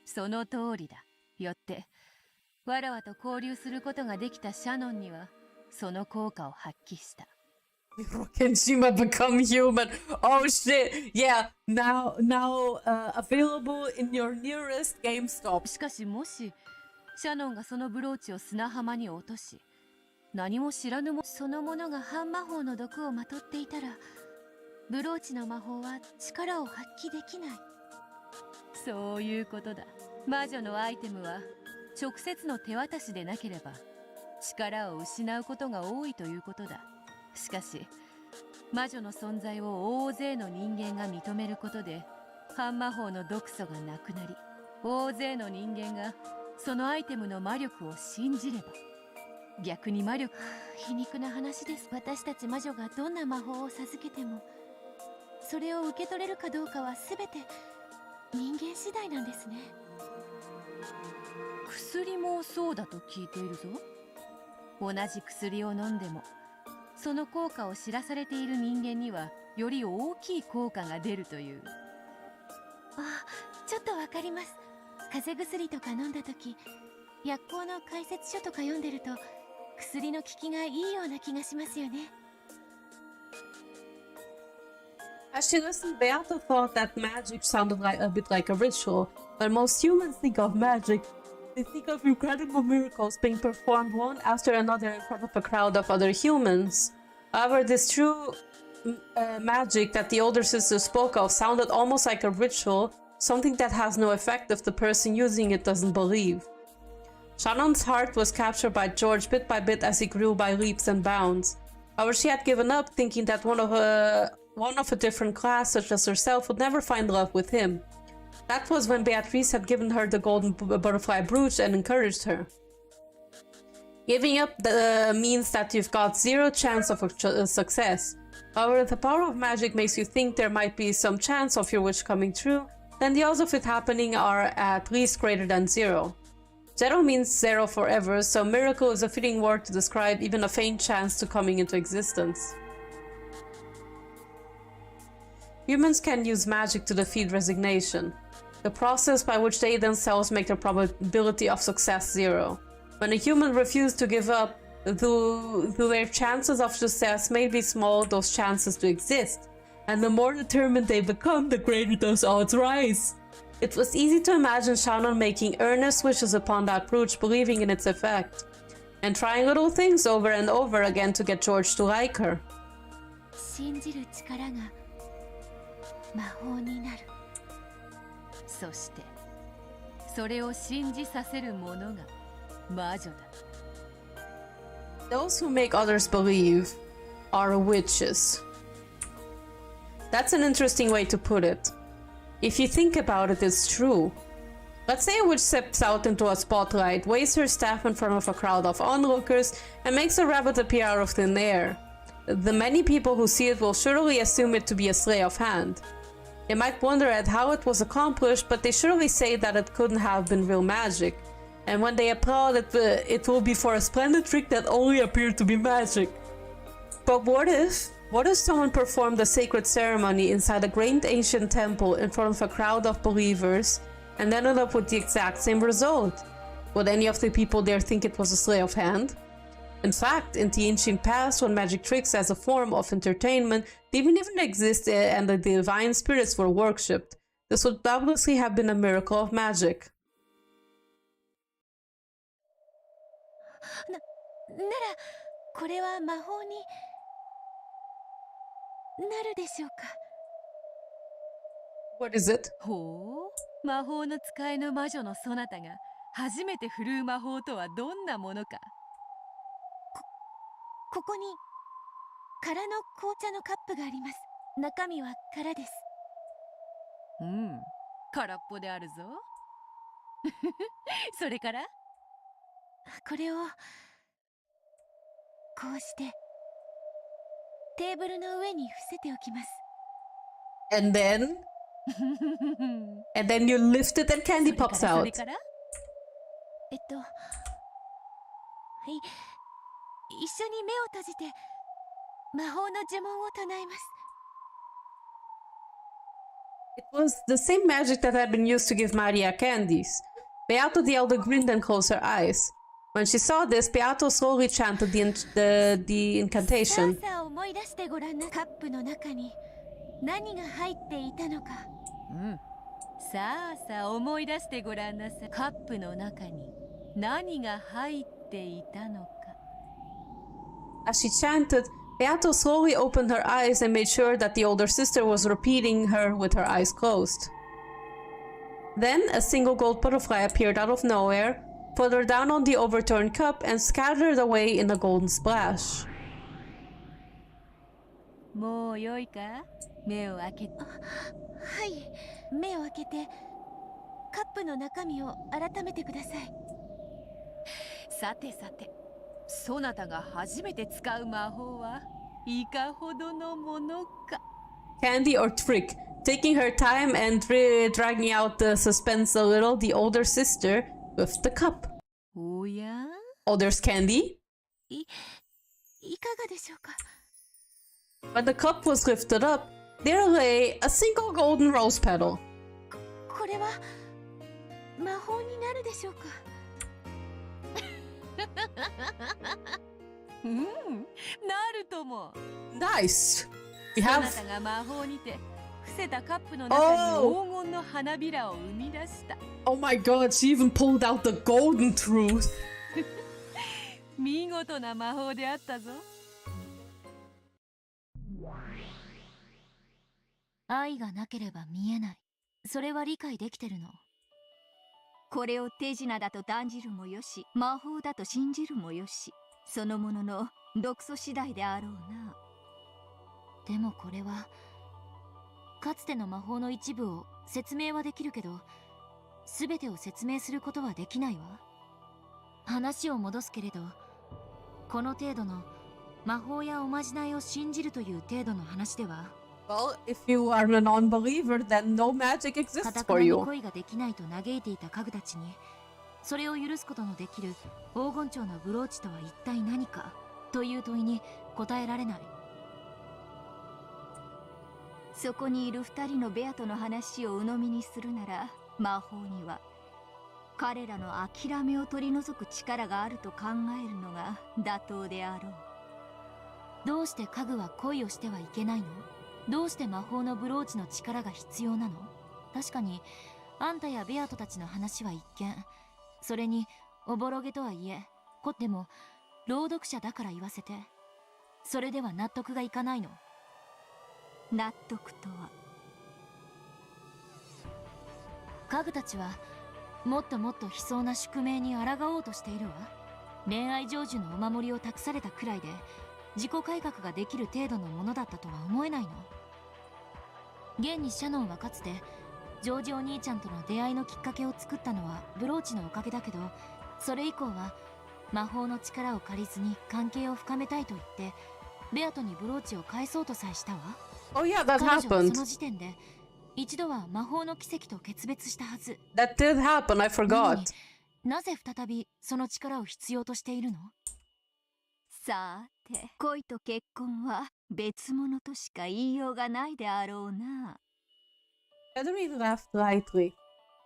その通りだ。よってわらわと交流することができたシャノンにはその効果を発揮した。Can Shima become human? Oh shit! Yeah, now available in your nearest GameStop. しかしもしシャノンがそのブローチを砂浜に落とし、何も知らぬもそのものが反魔法の毒をまとっていたら、ブローチの魔法は力を発揮できない。そういうことだ。魔女のアイテムは直接の手渡しでなければ力を失うことが多いということだ。しかし魔女の存在を大勢の人間が認めることで反魔法の毒素がなくなり、大勢の人間がそのアイテムの魔力を信じれば逆に魔力皮肉な話です。私たち魔女がどんな魔法を授けてもそれを受け取れるかどうかは全て人間次第なんですね。薬もそうだと聞いているぞ。同じ薬を飲んでもその効果を知らされている人間にはより大きい効果が出るという。ちょっとわかります。風邪薬とか飲んだ時、薬効の解説書とか読んでると薬の効きがいいような気がしますよね。As she listened, Beata thought that magic sounded a bit like a ritual. When most humans think of magic, they think of incredible miracles being performed one after another in front of a crowd of other humans. However, this true magic that the older sister spoke of sounded almost like a ritual, something that has no effect if the person using it doesn't believe. Shannon's heart was captured by George bit by bit as he grew by leaps and bounds. However, she had given up, thinking that one of a different class, such as herself, would never find love with him. That was when Beatrice had given her the golden butterfly brooch and encouraged her. Giving up means that you've got zero chance of success. However, if the power of magic makes you think there might be some chance of your wish coming true, then the odds of it happening are at least greater than 0. 0 means 0 forever, so miracle is a fitting word to describe even a faint chance to coming into existence. Humans can use magic to defeat resignation, the process by which they themselves make their probability of success 0. When a human refuses to give up, though their chances of success may be small, those chances do exist, and the more determined they become, the greater those odds rise. It was easy to imagine Shannon making earnest wishes upon that brooch, believing in its effect, and trying little things over and over again to get George to like her. 信じる力が魔法になる。そしてそれを信じさせる者が魔女だ。Those who make others believe are witches. That's an interesting way to put it. If you think about it, it's true. Let's say a witch steps out into a spotlight, waves her staff in front of a crowd of onlookers, and makes a rabbit appear out of thin air. The many people who see it will surely assume it to be a sleight of hand. They might wonder at how it was accomplished, but they surely say that it couldn't have been real magic. And when they applaud it will be for a splendid trick that only appeared to be magic. But what if someone performed a sacred ceremony inside a great ancient temple in front of a crowd of believers and ended up with the exact same result? Would any of the people there think it was a sleight of hand? In fact, in the ancient past, when magic tricks as a form of entertainment didn't even exist and the divine spirits were worshipped, this would doubtlessly have been a miracle of magic. ならこれは魔法になるでしょうか。 What is it? ほう、魔法の使いの魔女のそなたが初めて振るう魔法とはどんなものか。ここに空の紅茶のカップがあります。中身は空です。うん、空っぽであるぞ。それからこれをこうしてテーブルの上に伏せておきます。And then you lift it and candy pops out. はい、一緒に目を閉じて魔法の呪文を唱えます。 It was the same magic that had been used to give Maria candies. Beato the Elder grinned and closed her eyes. When she saw this, Beato slowly chanted the incantation. さあ思い出してごらんな。カップの中に何が入っていたのか。うん。さあさあ思い出してごらんなさい。カップの中に何が入っていたのか。 As she chanted, Beato slowly opened her eyes and made sure that the older sister was repeating her with her eyes closed. Then a single gold butterfly appeared out of nowhere, fluttered down on the overturned cup, and scattered away in a golden splash. もうよいか？目を開けて。はい、目を開けてカップの中身を改めてください。さてさて、そなたが初めて使う魔法はいかほどのものか。 Candy or trick? Taking her time and dragging out the suspense a little, the older sister with the cup. おや？ Oh, there's candy? いかがでしょうか。 When the cup was lifted up, there lay a single golden rose petal. これは魔法になるでしょうか。うん、なるとも。 Nice! We そ have... なたが魔法にて伏せたカップの中に黄金の花びらを生み出した。Oh my god, she even pulled out the golden truth! 見事な魔法であったぞ。愛がなければ見えない。それは理解できてるの。これを手品だと断じるもよし、魔法だと信じるもよし、そのものの毒素次第であろうな。でもこれはかつての魔法の一部を説明はできるけど、全てを説明することはできないわ。話を戻すけれど、この程度の魔法やおまじないを信じるという程度の話では、 Well, if you are a non-believer, then no magic か exists たく for なに you. 恋ができないと嘆いていた家具たちに、それを許すことのできる黄金蝶のブローチとは一体何かという問いに答えられない。そこにいる二人のベアとの話を鵜呑みにするなら、魔法には彼らの諦めを取り除く力があると考えるのが妥当であろう。どうして家具は恋をしてはいけないの？どうして魔法のブローチの力が必要なの？確かにあんたやベアトたちの話は一見、それにおぼろげとはいえ、でも朗読者だから言わせて、それでは納得がいかないの。納得とは？家具たちはもっともっと悲壮な宿命に抗おうとしているわ。恋愛成就のお守りを託されたくらいで自己改革ができる程度のものだったとは思えないの。現にシャノンはかつてジョージお兄ちゃんとの出会いのきっかけを作ったのはブローチのおかげだけど、それ以降は魔法の力を借りずに関係を深めたいと言ってベアトにブローチを返そうとさえしたわ。 Oh yeah, that 彼女は happened. その時点で一度は魔法の奇跡と決別したはず。 That did happen, I なの forgot. になぜ再びその力を必要としているの？さて、恋と結婚は別物としか言いようがないであろうな。Federica laughed lightly.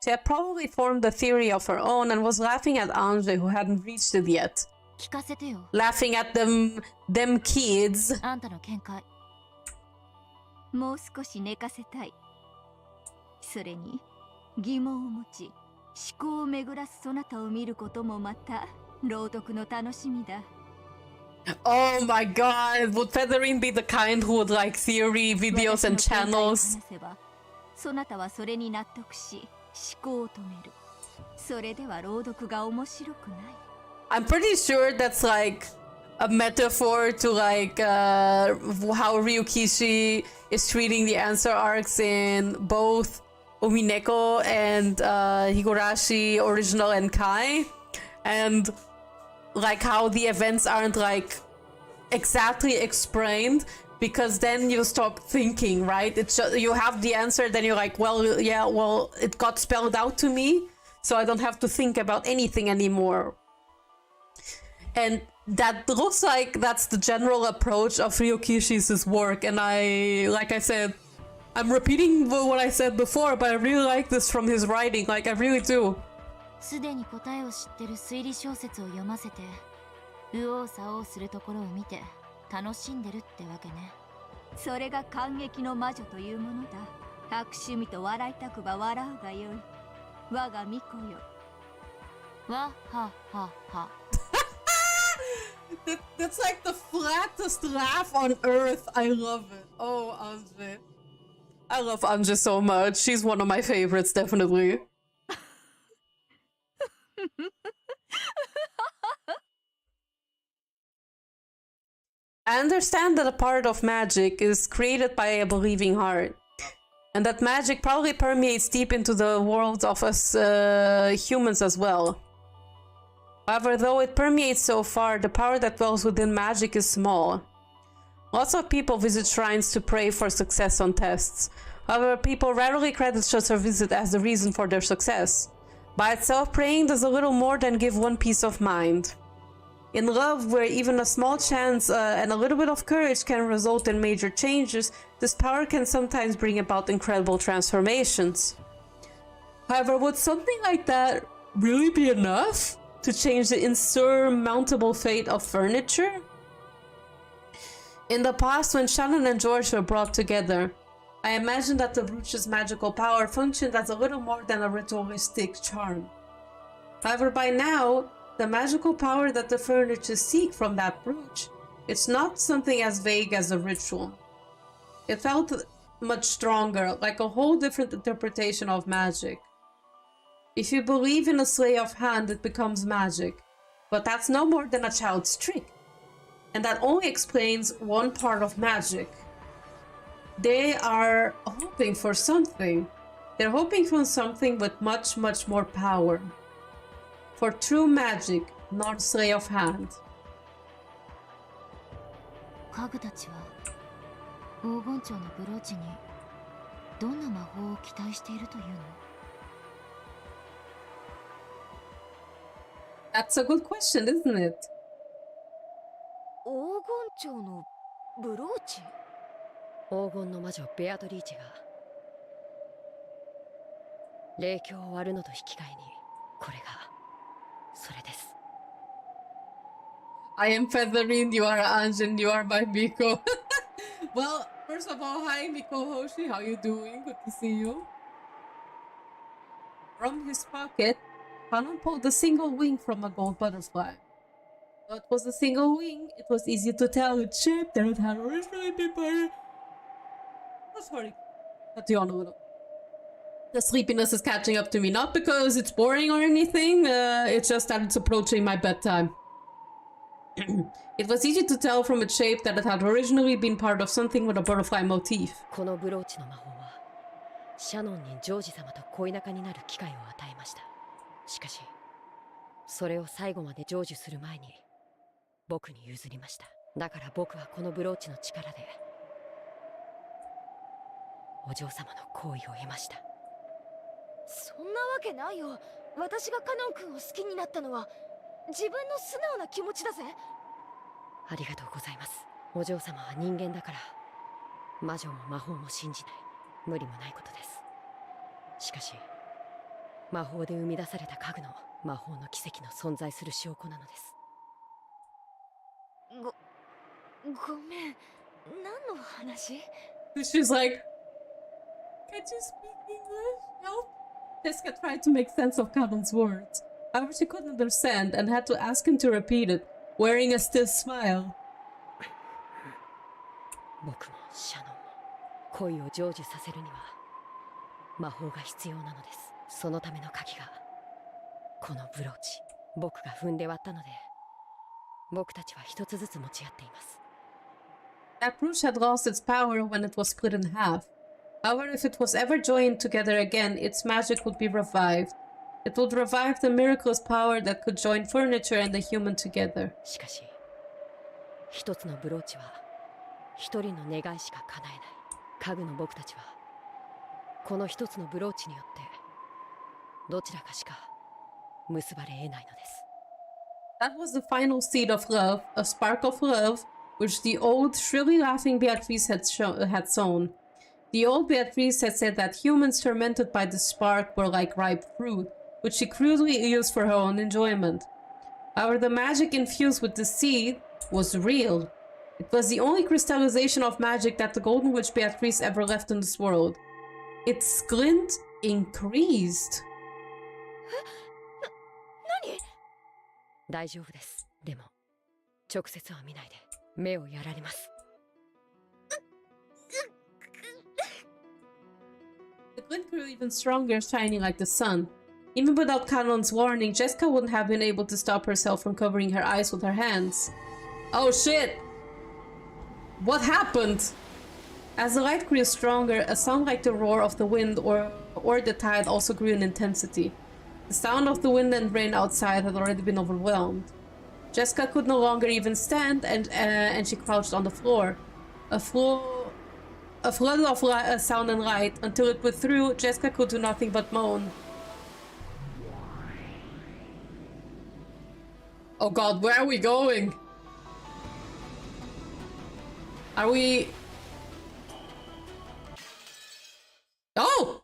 She had probably formed a theory of her own and was laughing at Ange, who hadn't reached it yet. 聞かせてよ。 Laughing at them kids. あんたの見解。もう少し寝かせたい。それに疑問を持ち思考を巡らすそなたを見ることもまた朗読の楽しみだ。 Oh my god, would Federine be the kind who would like theory videos and 私の見解を channels? 話せばそなたはそれに納得し思考を止める。それでは朗読が面白くない。 I'm pretty sure that's like a metaphor to like how Ryukishi is treating the answer arcs in both Umineko and Higurashi original and Kai, and like how the events aren't like exactly explained, because then you stop thinking, right? It's just, you have the answer, then you're like, well, yeah, well, it got spelled out to me, so I don't have to think about anything anymore. And that looks like that's the general approach of Ryukishi's work, and like I said, I'm repeating what I said before, but I really like this from his writing, like I really do. すでに答えを知ってる推理小説を読ませて右往左往するところを見て楽しんでるってわけね。それが感激の魔女というものだ。悪趣味と笑いたくば笑うがよい。我が巫女よ。わははは。That's like the flattest laugh on earth. I love it. Oh, Anje. I love Anje so much. She's one of my favorites, definitely. I understand that a part of magic is created by a believing heart, and that magic probably permeates deep into the world of us humans as well. However, though it permeates so far, the power that dwells within magic is small. Lots of people visit shrines to pray for success on tests. However, people rarely credit such a visit as the reason for their success. By itself, praying does a little more than give one peace of mind. In love, where even a small chance and a little bit of courage can result in major changes, this power can sometimes bring about incredible transformations. However, would something like that really be enough to change the insurmountable fate of furniture? In the past, when Shannon and George were brought together, I imagined that the brooch's magical power functioned as a little more than a ritualistic charm. However, by now, the magical power that the furniture seek from that brooch, it's not something as vague as a ritual. It felt much stronger, like a whole different interpretation of magic. If you believe in a sleight of hand, it becomes magic, but that's no more than a child's trick. And that only explains one part of magic. They are hoping for something. They're hoping for something with much, much more power. For true magic, not sleight of hand. 家具たちは黄金蝶のブローチにどんな魔法を期待しているというの？ That's a good question, isn't it? 黄金蝶のブローチ？黄金の魔女ベアトリーチェが霊境を割るのと引き換えにこれがそれです。 I am Featherine, you are Anjin, you are my Miko. Well, first of all, hi Miko Hoshi, how you doing? Good to see you. From his pocket, Kanon pulled a single wing from a gold butterfly. Though it was a single wing, it was easy to tell its shape that it had originally been part of... Oh, sorry. Cut you on a little. The sleepiness is catching up to me, not because it's boring or anything, it's just that it's approaching my bedtime. It was easy to tell from its shape that it had originally been part of something with a butterfly motif. このブローチの魔法はシャノンにジョージ様と恋仲になる機会を与えました。しかしそれを最後まで成就する前に僕に譲りました。だから僕はこのブローチの力でお嬢様の好意を得ました。そんなわけないよ。私がカノン君を好きになったのは自分の素直な気持ちだぜ。ありがとうございます。お嬢様は人間だから魔女も魔法も信じない。無理もないことです。しかし魔法で生み出された家具の魔法の奇跡の存在する証拠なのです。ごめん、何の話？ She's like, can't you speak English? Help? Jessica tried to make sense of Kanon's words. However, she couldn't understand and had to ask him to repeat it, wearing a stiff smile. 僕もシャノンも恋を成就させるには魔法が必要なのです。そのための鍵がこのブローチ。僕が踏んで割ったので僕たちは一つずつ持ち合っています。 That brooch had lost its power when it was split in half. However, if it was ever joined together again, its magic would be revived. It would revive the miraculous power that could join furniture and the human together. しかし一つのブローチは一人の願いしか叶えない。家具の僕たちはこの一つのブローチによってどちらかしか結ばれ得ないのです。 That was the final seed of love, a spark of love, which the old, shrilly laughing Beatrice had sown. The old Beatrice had said that humans tormented by the spark were like ripe fruit, which she crudely used for her own enjoyment. However, the magic infused with the seed was real. It was the only crystallization of magic that the Golden Witch Beatrice ever left in this world. Its glint increased. 何？大丈夫です。でも直接は見ないで目をやられます。 The glint grew even stronger, shining like the sun. Even without Kanon's warning, Jessica wouldn't have been able to stop herself from covering her eyes with her hands. Oh shit! What happened? As the light grew stronger, a sound like the roar of the wind or the tide also grew in intensity. The sound of the wind and rain outside had already been overwhelmed. Jessica could no longer even stand, and she crouched on the floor. A flood of sound and light. Until it withdrew, Jessica could do nothing but moan. Oh god, where are we going? Are we... Oh!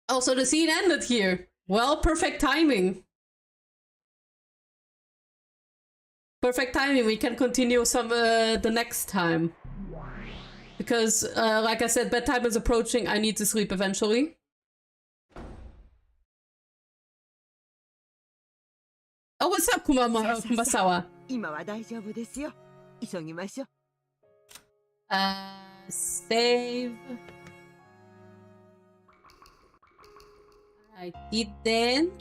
Oh, so the scene ended here. Well, perfect timing. Perfect timing. We can continue some the next time. Because, like I said, bedtime is approaching. I need to sleep eventually. Oh, what's up, Kumasawa? 今は大丈夫ですよ。急ぎましょう。Save. I did then.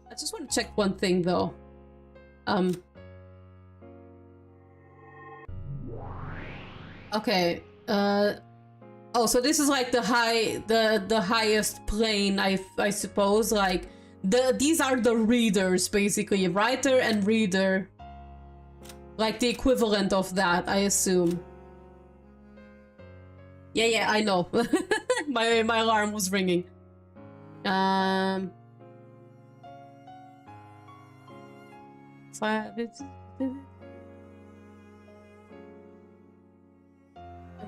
I just want to check one thing though. Okay. Oh, so this is like the highest plane, I suppose. Like these are the readers basically, writer and reader. Like the equivalent of that, I assume. Yeah, I know. my alarm was ringing.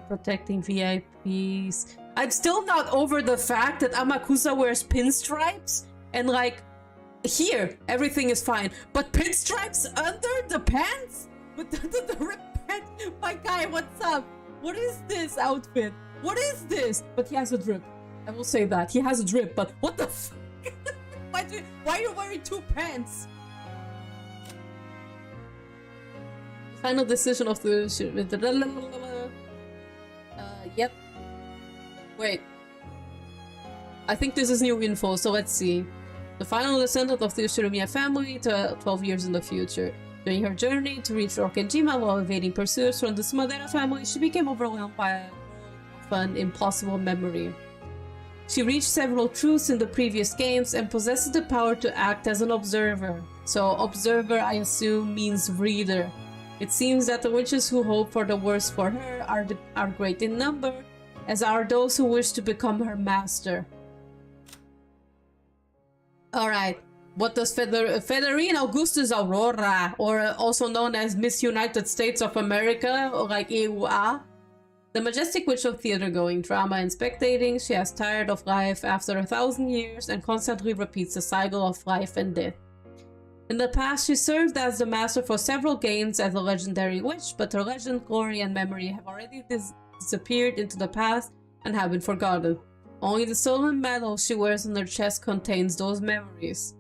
Protecting VIPs. I'm still not over the fact that Amakusa wears pinstripes and like here everything is fine, but pinstripes under the pants with the ripped pants. My guy, what's up? What is this outfit? What is this? But he has a drip. I will say that he has a drip. But what the fuck? Why are you wearing two pants? Final decision of the yep. Wait. I think this is new info, so let's see. The final descendant of the Ushiromiya family to 12 years in the future. During her journey to reach Rokkenjima while evading pursuits from the Sumadera family, she became overwhelmed by a fun, impossible memory. She reached several truths in the previous games and possesses the power to act as an observer. So observer, I assume, means reader. It seems that the witches who hope for the worst for her are great in number, as are those who wish to become her master. Alright, what does Federine Augustus Aurora, or also known as Miss United States of America, or like EUA? The majestic witch of theater-going, drama and spectating, she has tired of life after 1,000 years and constantly repeats the cycle of life and death. In the past, she served as the master for several games as a legendary witch, but her legend, glory, and memory have already disappeared into the past and have been forgotten. Only the stolen medal she wears on her chest contains those memories.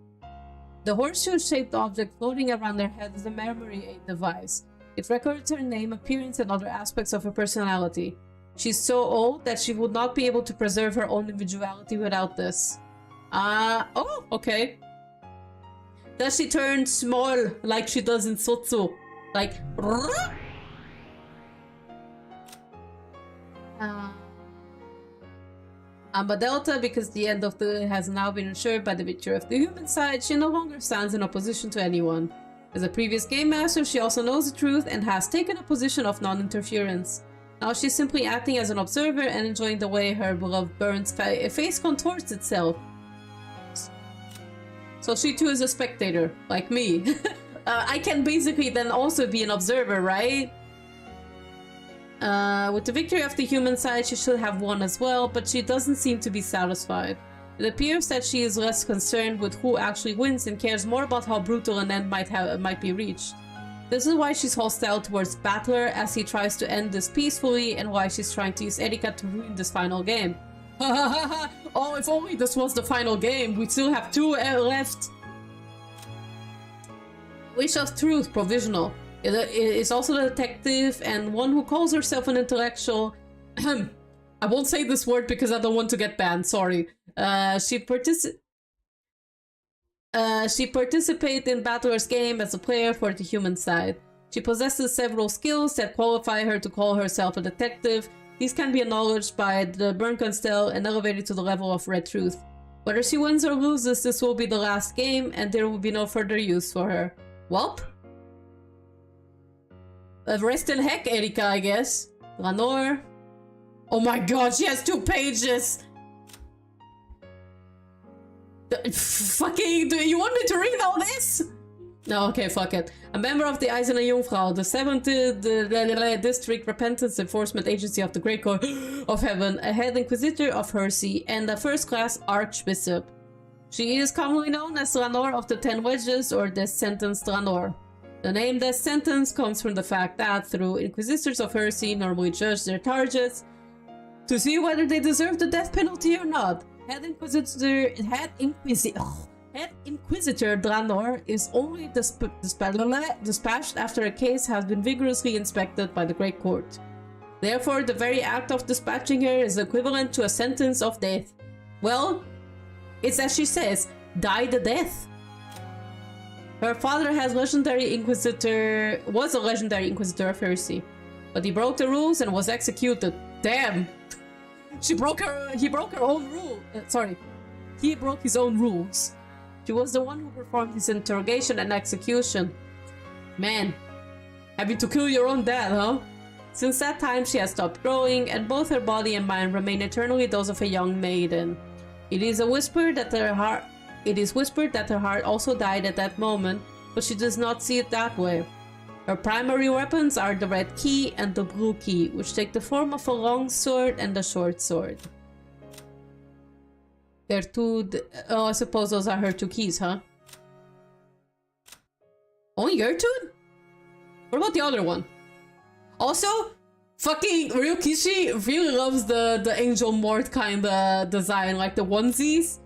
The horseshoe-shaped object floating around her head is a memory aid device. It records her name, appearance, and other aspects of her personality. She's so old that she would not be able to preserve her own individuality without this. Oh, okay. Does she turn small like she does in Sotsu? Like, Amba Delta, because the end of the has now been ensured by the victory of the human side, she no longer stands in opposition to anyone. As a previous game master, she also knows the truth and has taken a position of non-interference. Now she's simply acting as an observer and enjoying the way her beloved Burn's face contorts itself. So she too is a spectator, like me. I can basically then also be an observer, right? With the victory of the human side, she should have won as well, but she doesn't seem to be satisfied. It appears that she is less concerned with who actually wins and cares more about how brutal an end might be reached. This is why she's hostile towards Battler as he tries to end this peacefully, and why she's trying to use Erika to ruin this final game. Oh, if only this was the final game, we still have 2 left. Wish of Truth, provisional. It is also the detective and one who calls herself an intellectual. I won't say this word because I don't want to get banned, sorry. She participates in Battler's game as a player for the human side. She possesses several skills that qualify her to call herself a detective. These can be acknowledged by the Burn Constel and elevated to the level of Red Truth. Whether she wins or loses, this will be the last game, and there will be no further use for her. Welp. Rest in heck, Erika, I guess. Lanor. Oh my god, she has 2 pages! Fucking, do you want me to read all this? No, okay, fuck it. A member of the Eiserne Jungfrau, the 7th District Repentance Enforcement Agency of the Great Court of Heaven, a head inquisitor of Hersey, and a first-class archbishop. She is commonly known as Ranor of the 10 Wedges, or Death Sentence Ranor. The name Death Sentence comes from the fact that, through inquisitors of Hersey normally judge their targets to see whether they deserve the death penalty or not. Head Inquisitor Dranor is only dispatched after a case has been vigorously inspected by the Great Court. Therefore, the very act of dispatching her is equivalent to a sentence of death. Well, it's as she says, die the death. Her father was a legendary Inquisitor of Hersey, but he broke the rules and was executed. Damn! He broke her own rule. He broke his own rules. She was the one who performed his interrogation and execution. Man. Having to kill your own dad, huh? Since that time, she has stopped growing, and both her body and mind remain eternally those of a young maiden. It is whispered that her heart also died at that moment, but she does not see it that way. Her primary weapons are the red key and the blue key, which take the form of a long sword and a short sword. They're two... oh, I suppose those are her two keys, huh? Only your two? What about the other one? Also, fucking Ryukishi really loves the Angel Mort kind of design, like the onesies.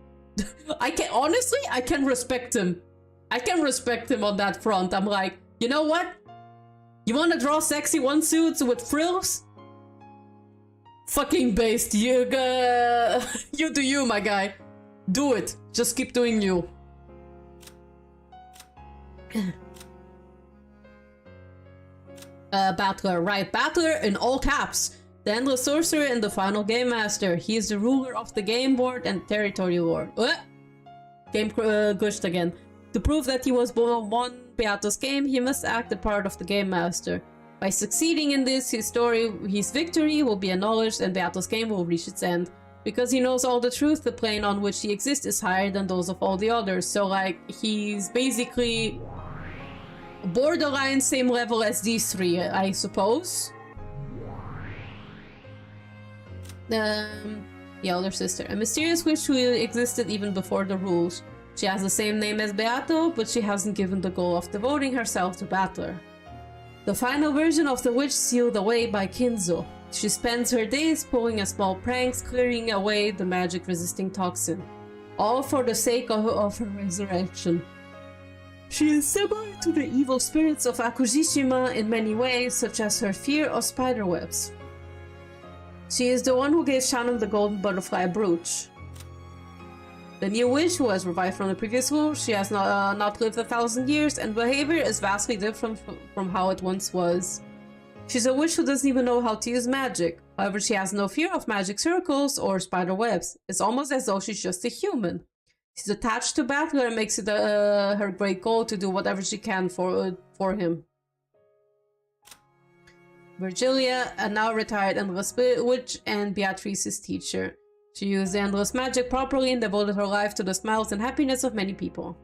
I can respect him. I can respect him on that front. I'm like, you know what? You want to draw sexy onesuits with frills? Fucking based. You do you, my guy. Do it. Just keep doing you. Battler, right. Battler in all caps. The Endless Sorcerer and the final Game Master. He is the ruler of the game board and territory lord. Game glitched again. To prove that he was won Beato's game, he must act the part of the Game Master. By succeeding in this, his victory will be acknowledged and Beato's game will reach its end. Because he knows all the truth, the plane on which he exists is higher than those of all the others. So, like, he's basically borderline same level as these three, I suppose. The older sister. A mysterious witch who existed even before the rules. She has the same name as Beato, but she hasn't given the goal of devoting herself to Battler. The final version of the witch sealed away by Kinzo. She spends her days pulling a small pranks, clearing away the magic-resisting toxin. All for the sake of her resurrection. She is similar to the evil spirits of Akujishima in many ways, such as her fear of spiderwebs. She is the one who gave Shannon the golden butterfly brooch. The new witch, who has revived from the previous rule, she has not lived 1,000 years, and behavior is vastly different from how it once was. She's a witch who doesn't even know how to use magic. However, she has no fear of magic circles or spider webs. It's almost as though she's just a human. She's attached to Battler and makes it her great goal to do whatever she can for him. Virgilia, a now retired Endless Witch and Beatrice's teacher. She used the Endless Magic properly and devoted her life to the smiles and happiness of many people.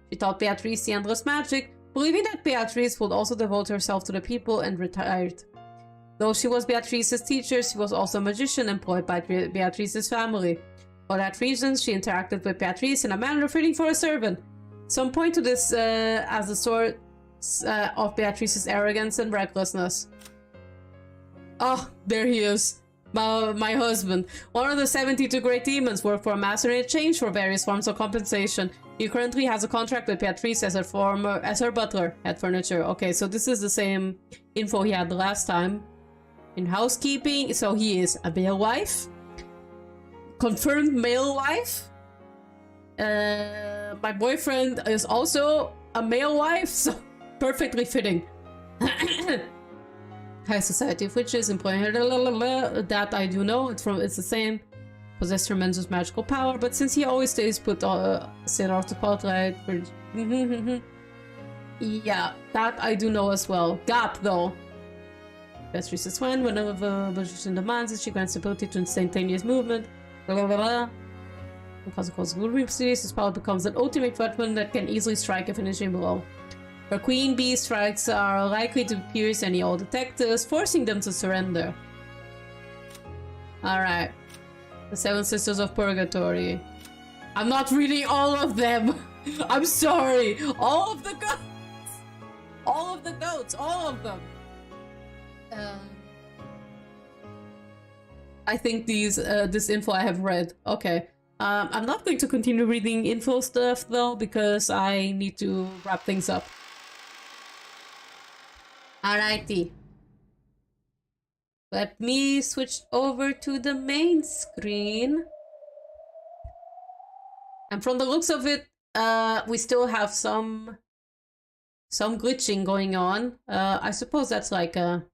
She taught Beatrice the Endless Magic, believing that Beatrice would also devote herself to the people, and retired. Though she was Beatrice's teacher, she was also a magician employed by Beatrice's family. For that reason, she interacted with Beatrice in a manner fitting for a servant. Some point to this as a source of Beatrice's arrogance and recklessness. Oh, there he is. My husband. One of the 72 great demons worked for a master in exchange for various forms of compensation. He currently has a contract with Beatrice as her butler at furniture. Okay, so this is the same info he had the last time. In housekeeping, so he is a male wife. Confirmed male wife. My boyfriend is also a male wife, so perfectly fitting. High Society of Witches, employing her, that I do know, it's the same. Possess tremendous magical power, but since he always stays put sit off the spotlight, yeah, that I do know as well. Gap though. Best reads when whenever the magician demands it, she grants the ability to instantaneous movement. Because it causes good series, this power becomes an ultimate weapon that can easily strike a finishing blow. Her queen bee strikes are likely to pierce any old detectives, forcing them to surrender. Alright. The Seven Sisters of Purgatory. I'm not reading all of them! I'm sorry! All of the goats! All of the goats! All of them! I think this info I have read. Okay. I'm not going to continue reading info stuff though, because I need to wrap things up. Alrighty. Let me switch over to the main screen. And from the looks of it, we still have some glitching going on. I suppose that's like a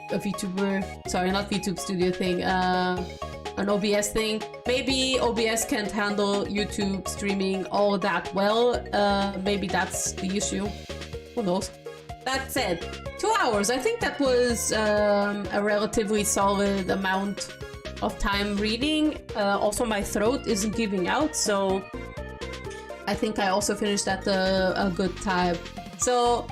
VTuber, sorry, not VTube Studio thing, an OBS thing. Maybe OBS can't handle YouTube streaming all that well. Maybe that's the issue. Who knows? That said, 2 hours. I think that was a relatively solid amount of time reading. Also, my throat isn't giving out, so I think I also finished at a good time. So,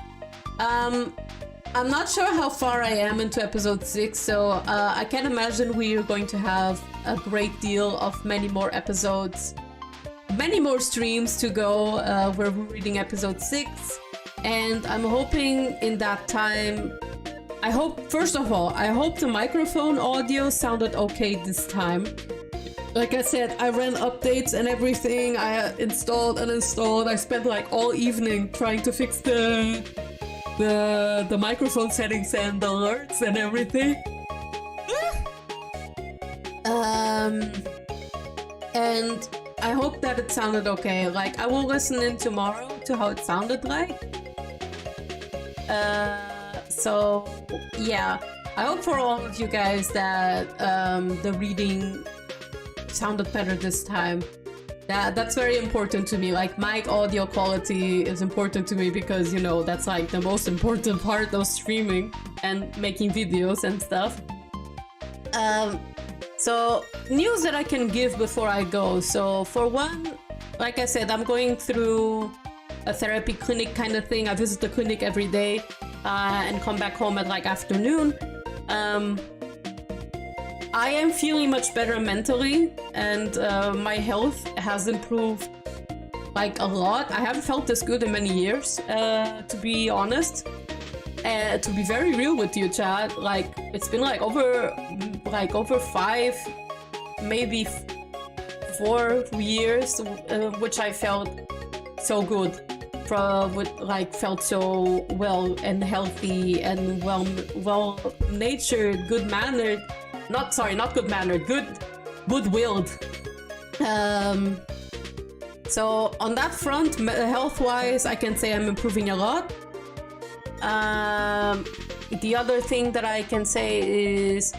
I'm not sure how far I am into episode 6, so I can imagine we are going to have a great deal of many more episodes, many more streams to go where we're reading episode 6. And I'm hoping in that time, first of all, I hope the microphone audio sounded okay this time. Like I said, I ran updates and everything. I installed and installed. I spent like all evening trying to fix the microphone settings and the alerts and everything. And I hope that it sounded okay. Like, I will listen in tomorrow to how it sounded like. So yeah, I hope for all of you guys that the reading sounded better this time. That's very important to me. Like, mic audio quality is important to me because, you know, that's like the most important part of streaming and making videos and stuff. So news that I can give before I go. So for one, like I said, I'm going through a therapy clinic kind of thing. I visit the clinic every day and come back home at like afternoon. I am feeling much better mentally, and my health has improved like a lot. I haven't felt this good in many years, to be honest. To be very real with you, Chad, like it's been like over 5, maybe 4 years, which I felt so good, felt so well and healthy and well natured, good mannered. Not good mannered, good-willed. So on that front, health-wise, I can say I'm improving a lot. The other thing that I can say is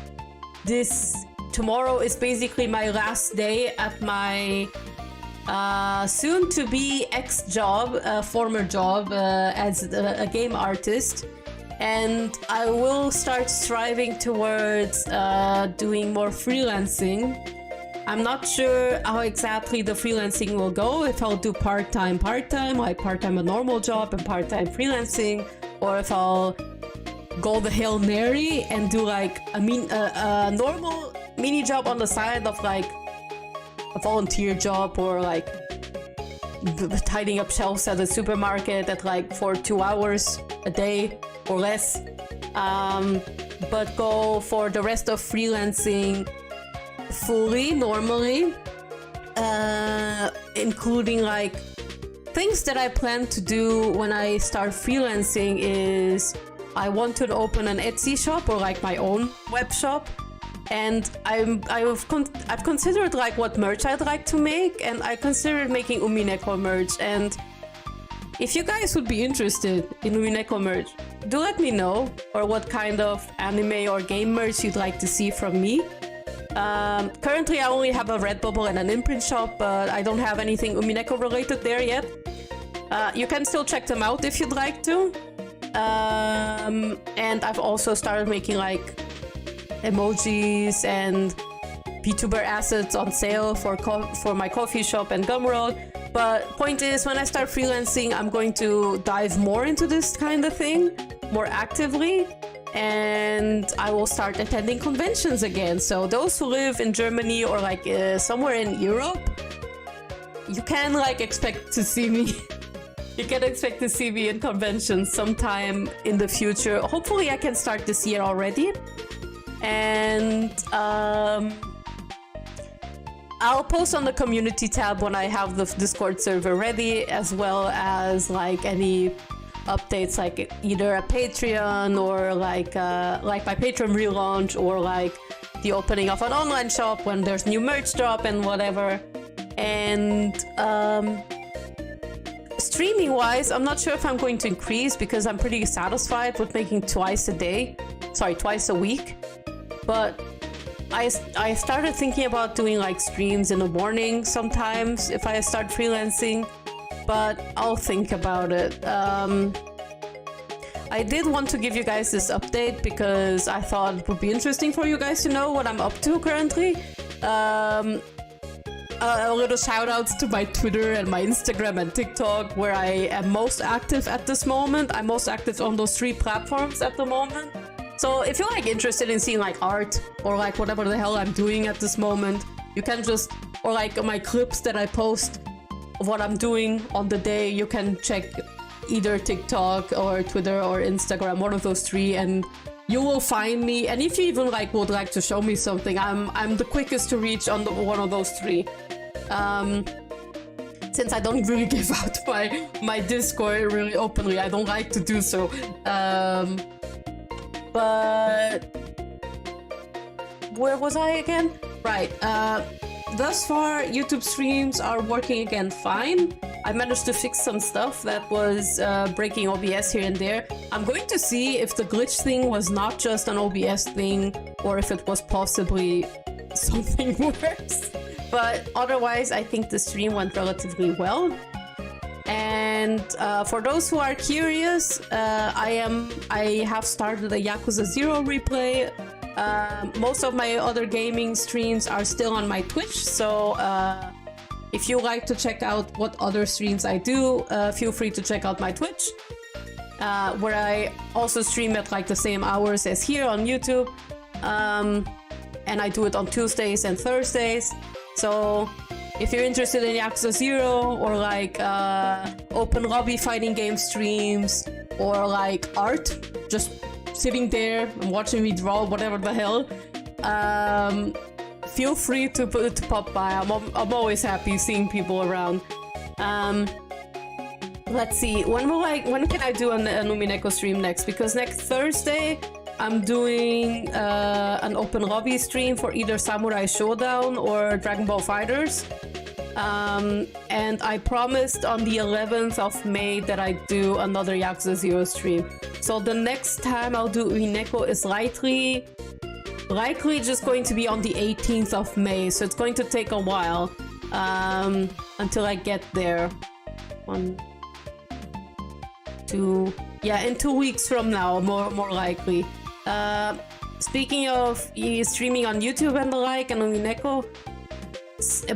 tomorrow is basically my last day at my soon-to-be ex-job, former job as a game artist. And I will start striving towards doing more freelancing. I'm not sure how exactly the freelancing will go, if I'll do part-time, like part-time a normal job and part-time freelancing, or if I'll go the Hail Mary and do like a normal mini job on the side of like a volunteer job, or like tidying up shelves at a supermarket at like for 2 hours a day or less, but go for the rest of freelancing fully normally, including like things that I plan to do when I start freelancing is I want to open an Etsy shop or like my own web shop, and I've considered like what merch I'd like to make, and I considered making Umineko merch. And if you guys would be interested in Umineko merch, do let me know, or what kind of anime or game merch you'd like to see from me. Currently I only have a Redbubble and an imprint shop, but I don't have anything Umineko related there yet. You can still check them out if you'd like to. And I've also started making like emojis and VTuber assets on sale for my coffee shop and Gumroad. But point is, when I start freelancing, I'm going to dive more into this kind of thing more actively, and I will start attending conventions again. So those who live in Germany or like somewhere in Europe, you can like expect to see me. You can expect to see me in conventions sometime in the future. Hopefully I can start this year already. And I'll post on the community tab when I have the Discord server ready, as well as like any updates, like either a Patreon or like my Patreon relaunch, or like the opening of an online shop when there's new merch drop and whatever. And streaming wise, I'm not sure if I'm going to increase, because I'm pretty satisfied with making twice a week. But I started thinking about doing like streams in the morning sometimes if I start freelancing, but I'll think about it. I did want to give you guys this update because I thought it would be interesting for you guys to know what I'm up to currently. A little shout outs to my Twitter and my Instagram and TikTok, where I am most active at this moment. I'm most active on those 3 platforms at the moment. So if you're like interested in seeing like art or like whatever the hell I'm doing at this moment, you can just, or like my clips that I post of what I'm doing on the day, you can check either TikTok or Twitter or Instagram, one of those 3, and you will find me. And if you even like would like to show me something, I'm the quickest to reach on one of those 3. Since I don't really give out my Discord really openly, I don't like to do so. But where was I again? Right. Thus far, YouTube streams are working again fine. I managed to fix some stuff that was breaking OBS here and there. I'm going to see if the glitch thing was not just an OBS thing or if it was possibly something worse. But otherwise, I think the stream went relatively well. And for those who are curious, I have started a Yakuza 0 replay. Most of my other gaming streams are still on my Twitch, so if you like to check out what other streams I do, feel free to check out my Twitch, where I also stream at like the same hours as here on YouTube, and I do it on Tuesdays and Thursdays. So if you're interested in Yakuza 0 or like open lobby fighting game streams or like art, just sitting there and watching me draw whatever the hell, feel free to pop by. I'm always happy seeing people around. Let's see, when can I do an Umineko stream next? Because next Thursday I'm doing an open lobby stream for either Samurai Showdown or Dragon Ball Fighters. And I promised on the 11th of May that I do another Yakuza 0 stream. So the next time I'll do Umineko is likely just going to be on the 18th of May. So it's going to take a while until I get there. 1, 2, yeah, in 2 weeks from now, more likely. Speaking of streaming on YouTube and the like, and Umineko,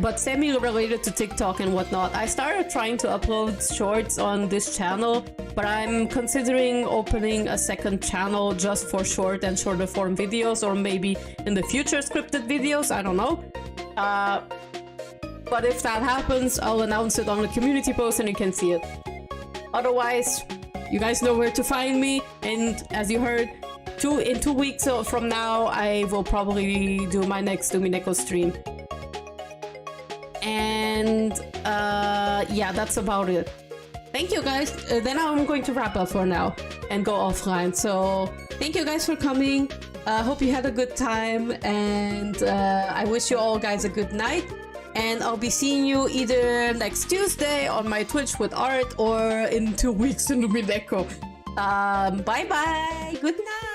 but semi-related to TikTok and whatnot, I started trying to upload shorts on this channel, but I'm considering opening a second channel just for short and shorter form videos, or maybe in the future scripted videos, I don't know. But if that happens, I'll announce it on the community post and you can see it. Otherwise, you guys know where to find me, and as you heard, in 2 weeks from now, I will probably do my next Umineko stream. And yeah, that's about it. Thank you guys. Then I'm going to wrap up for now and go offline. So thank you guys for coming. Hope you had a good time, and I wish you all guys a good night. And I'll be seeing you either next Tuesday on my Twitch with art or in 2 weeks in Umineko. Bye bye. Good night.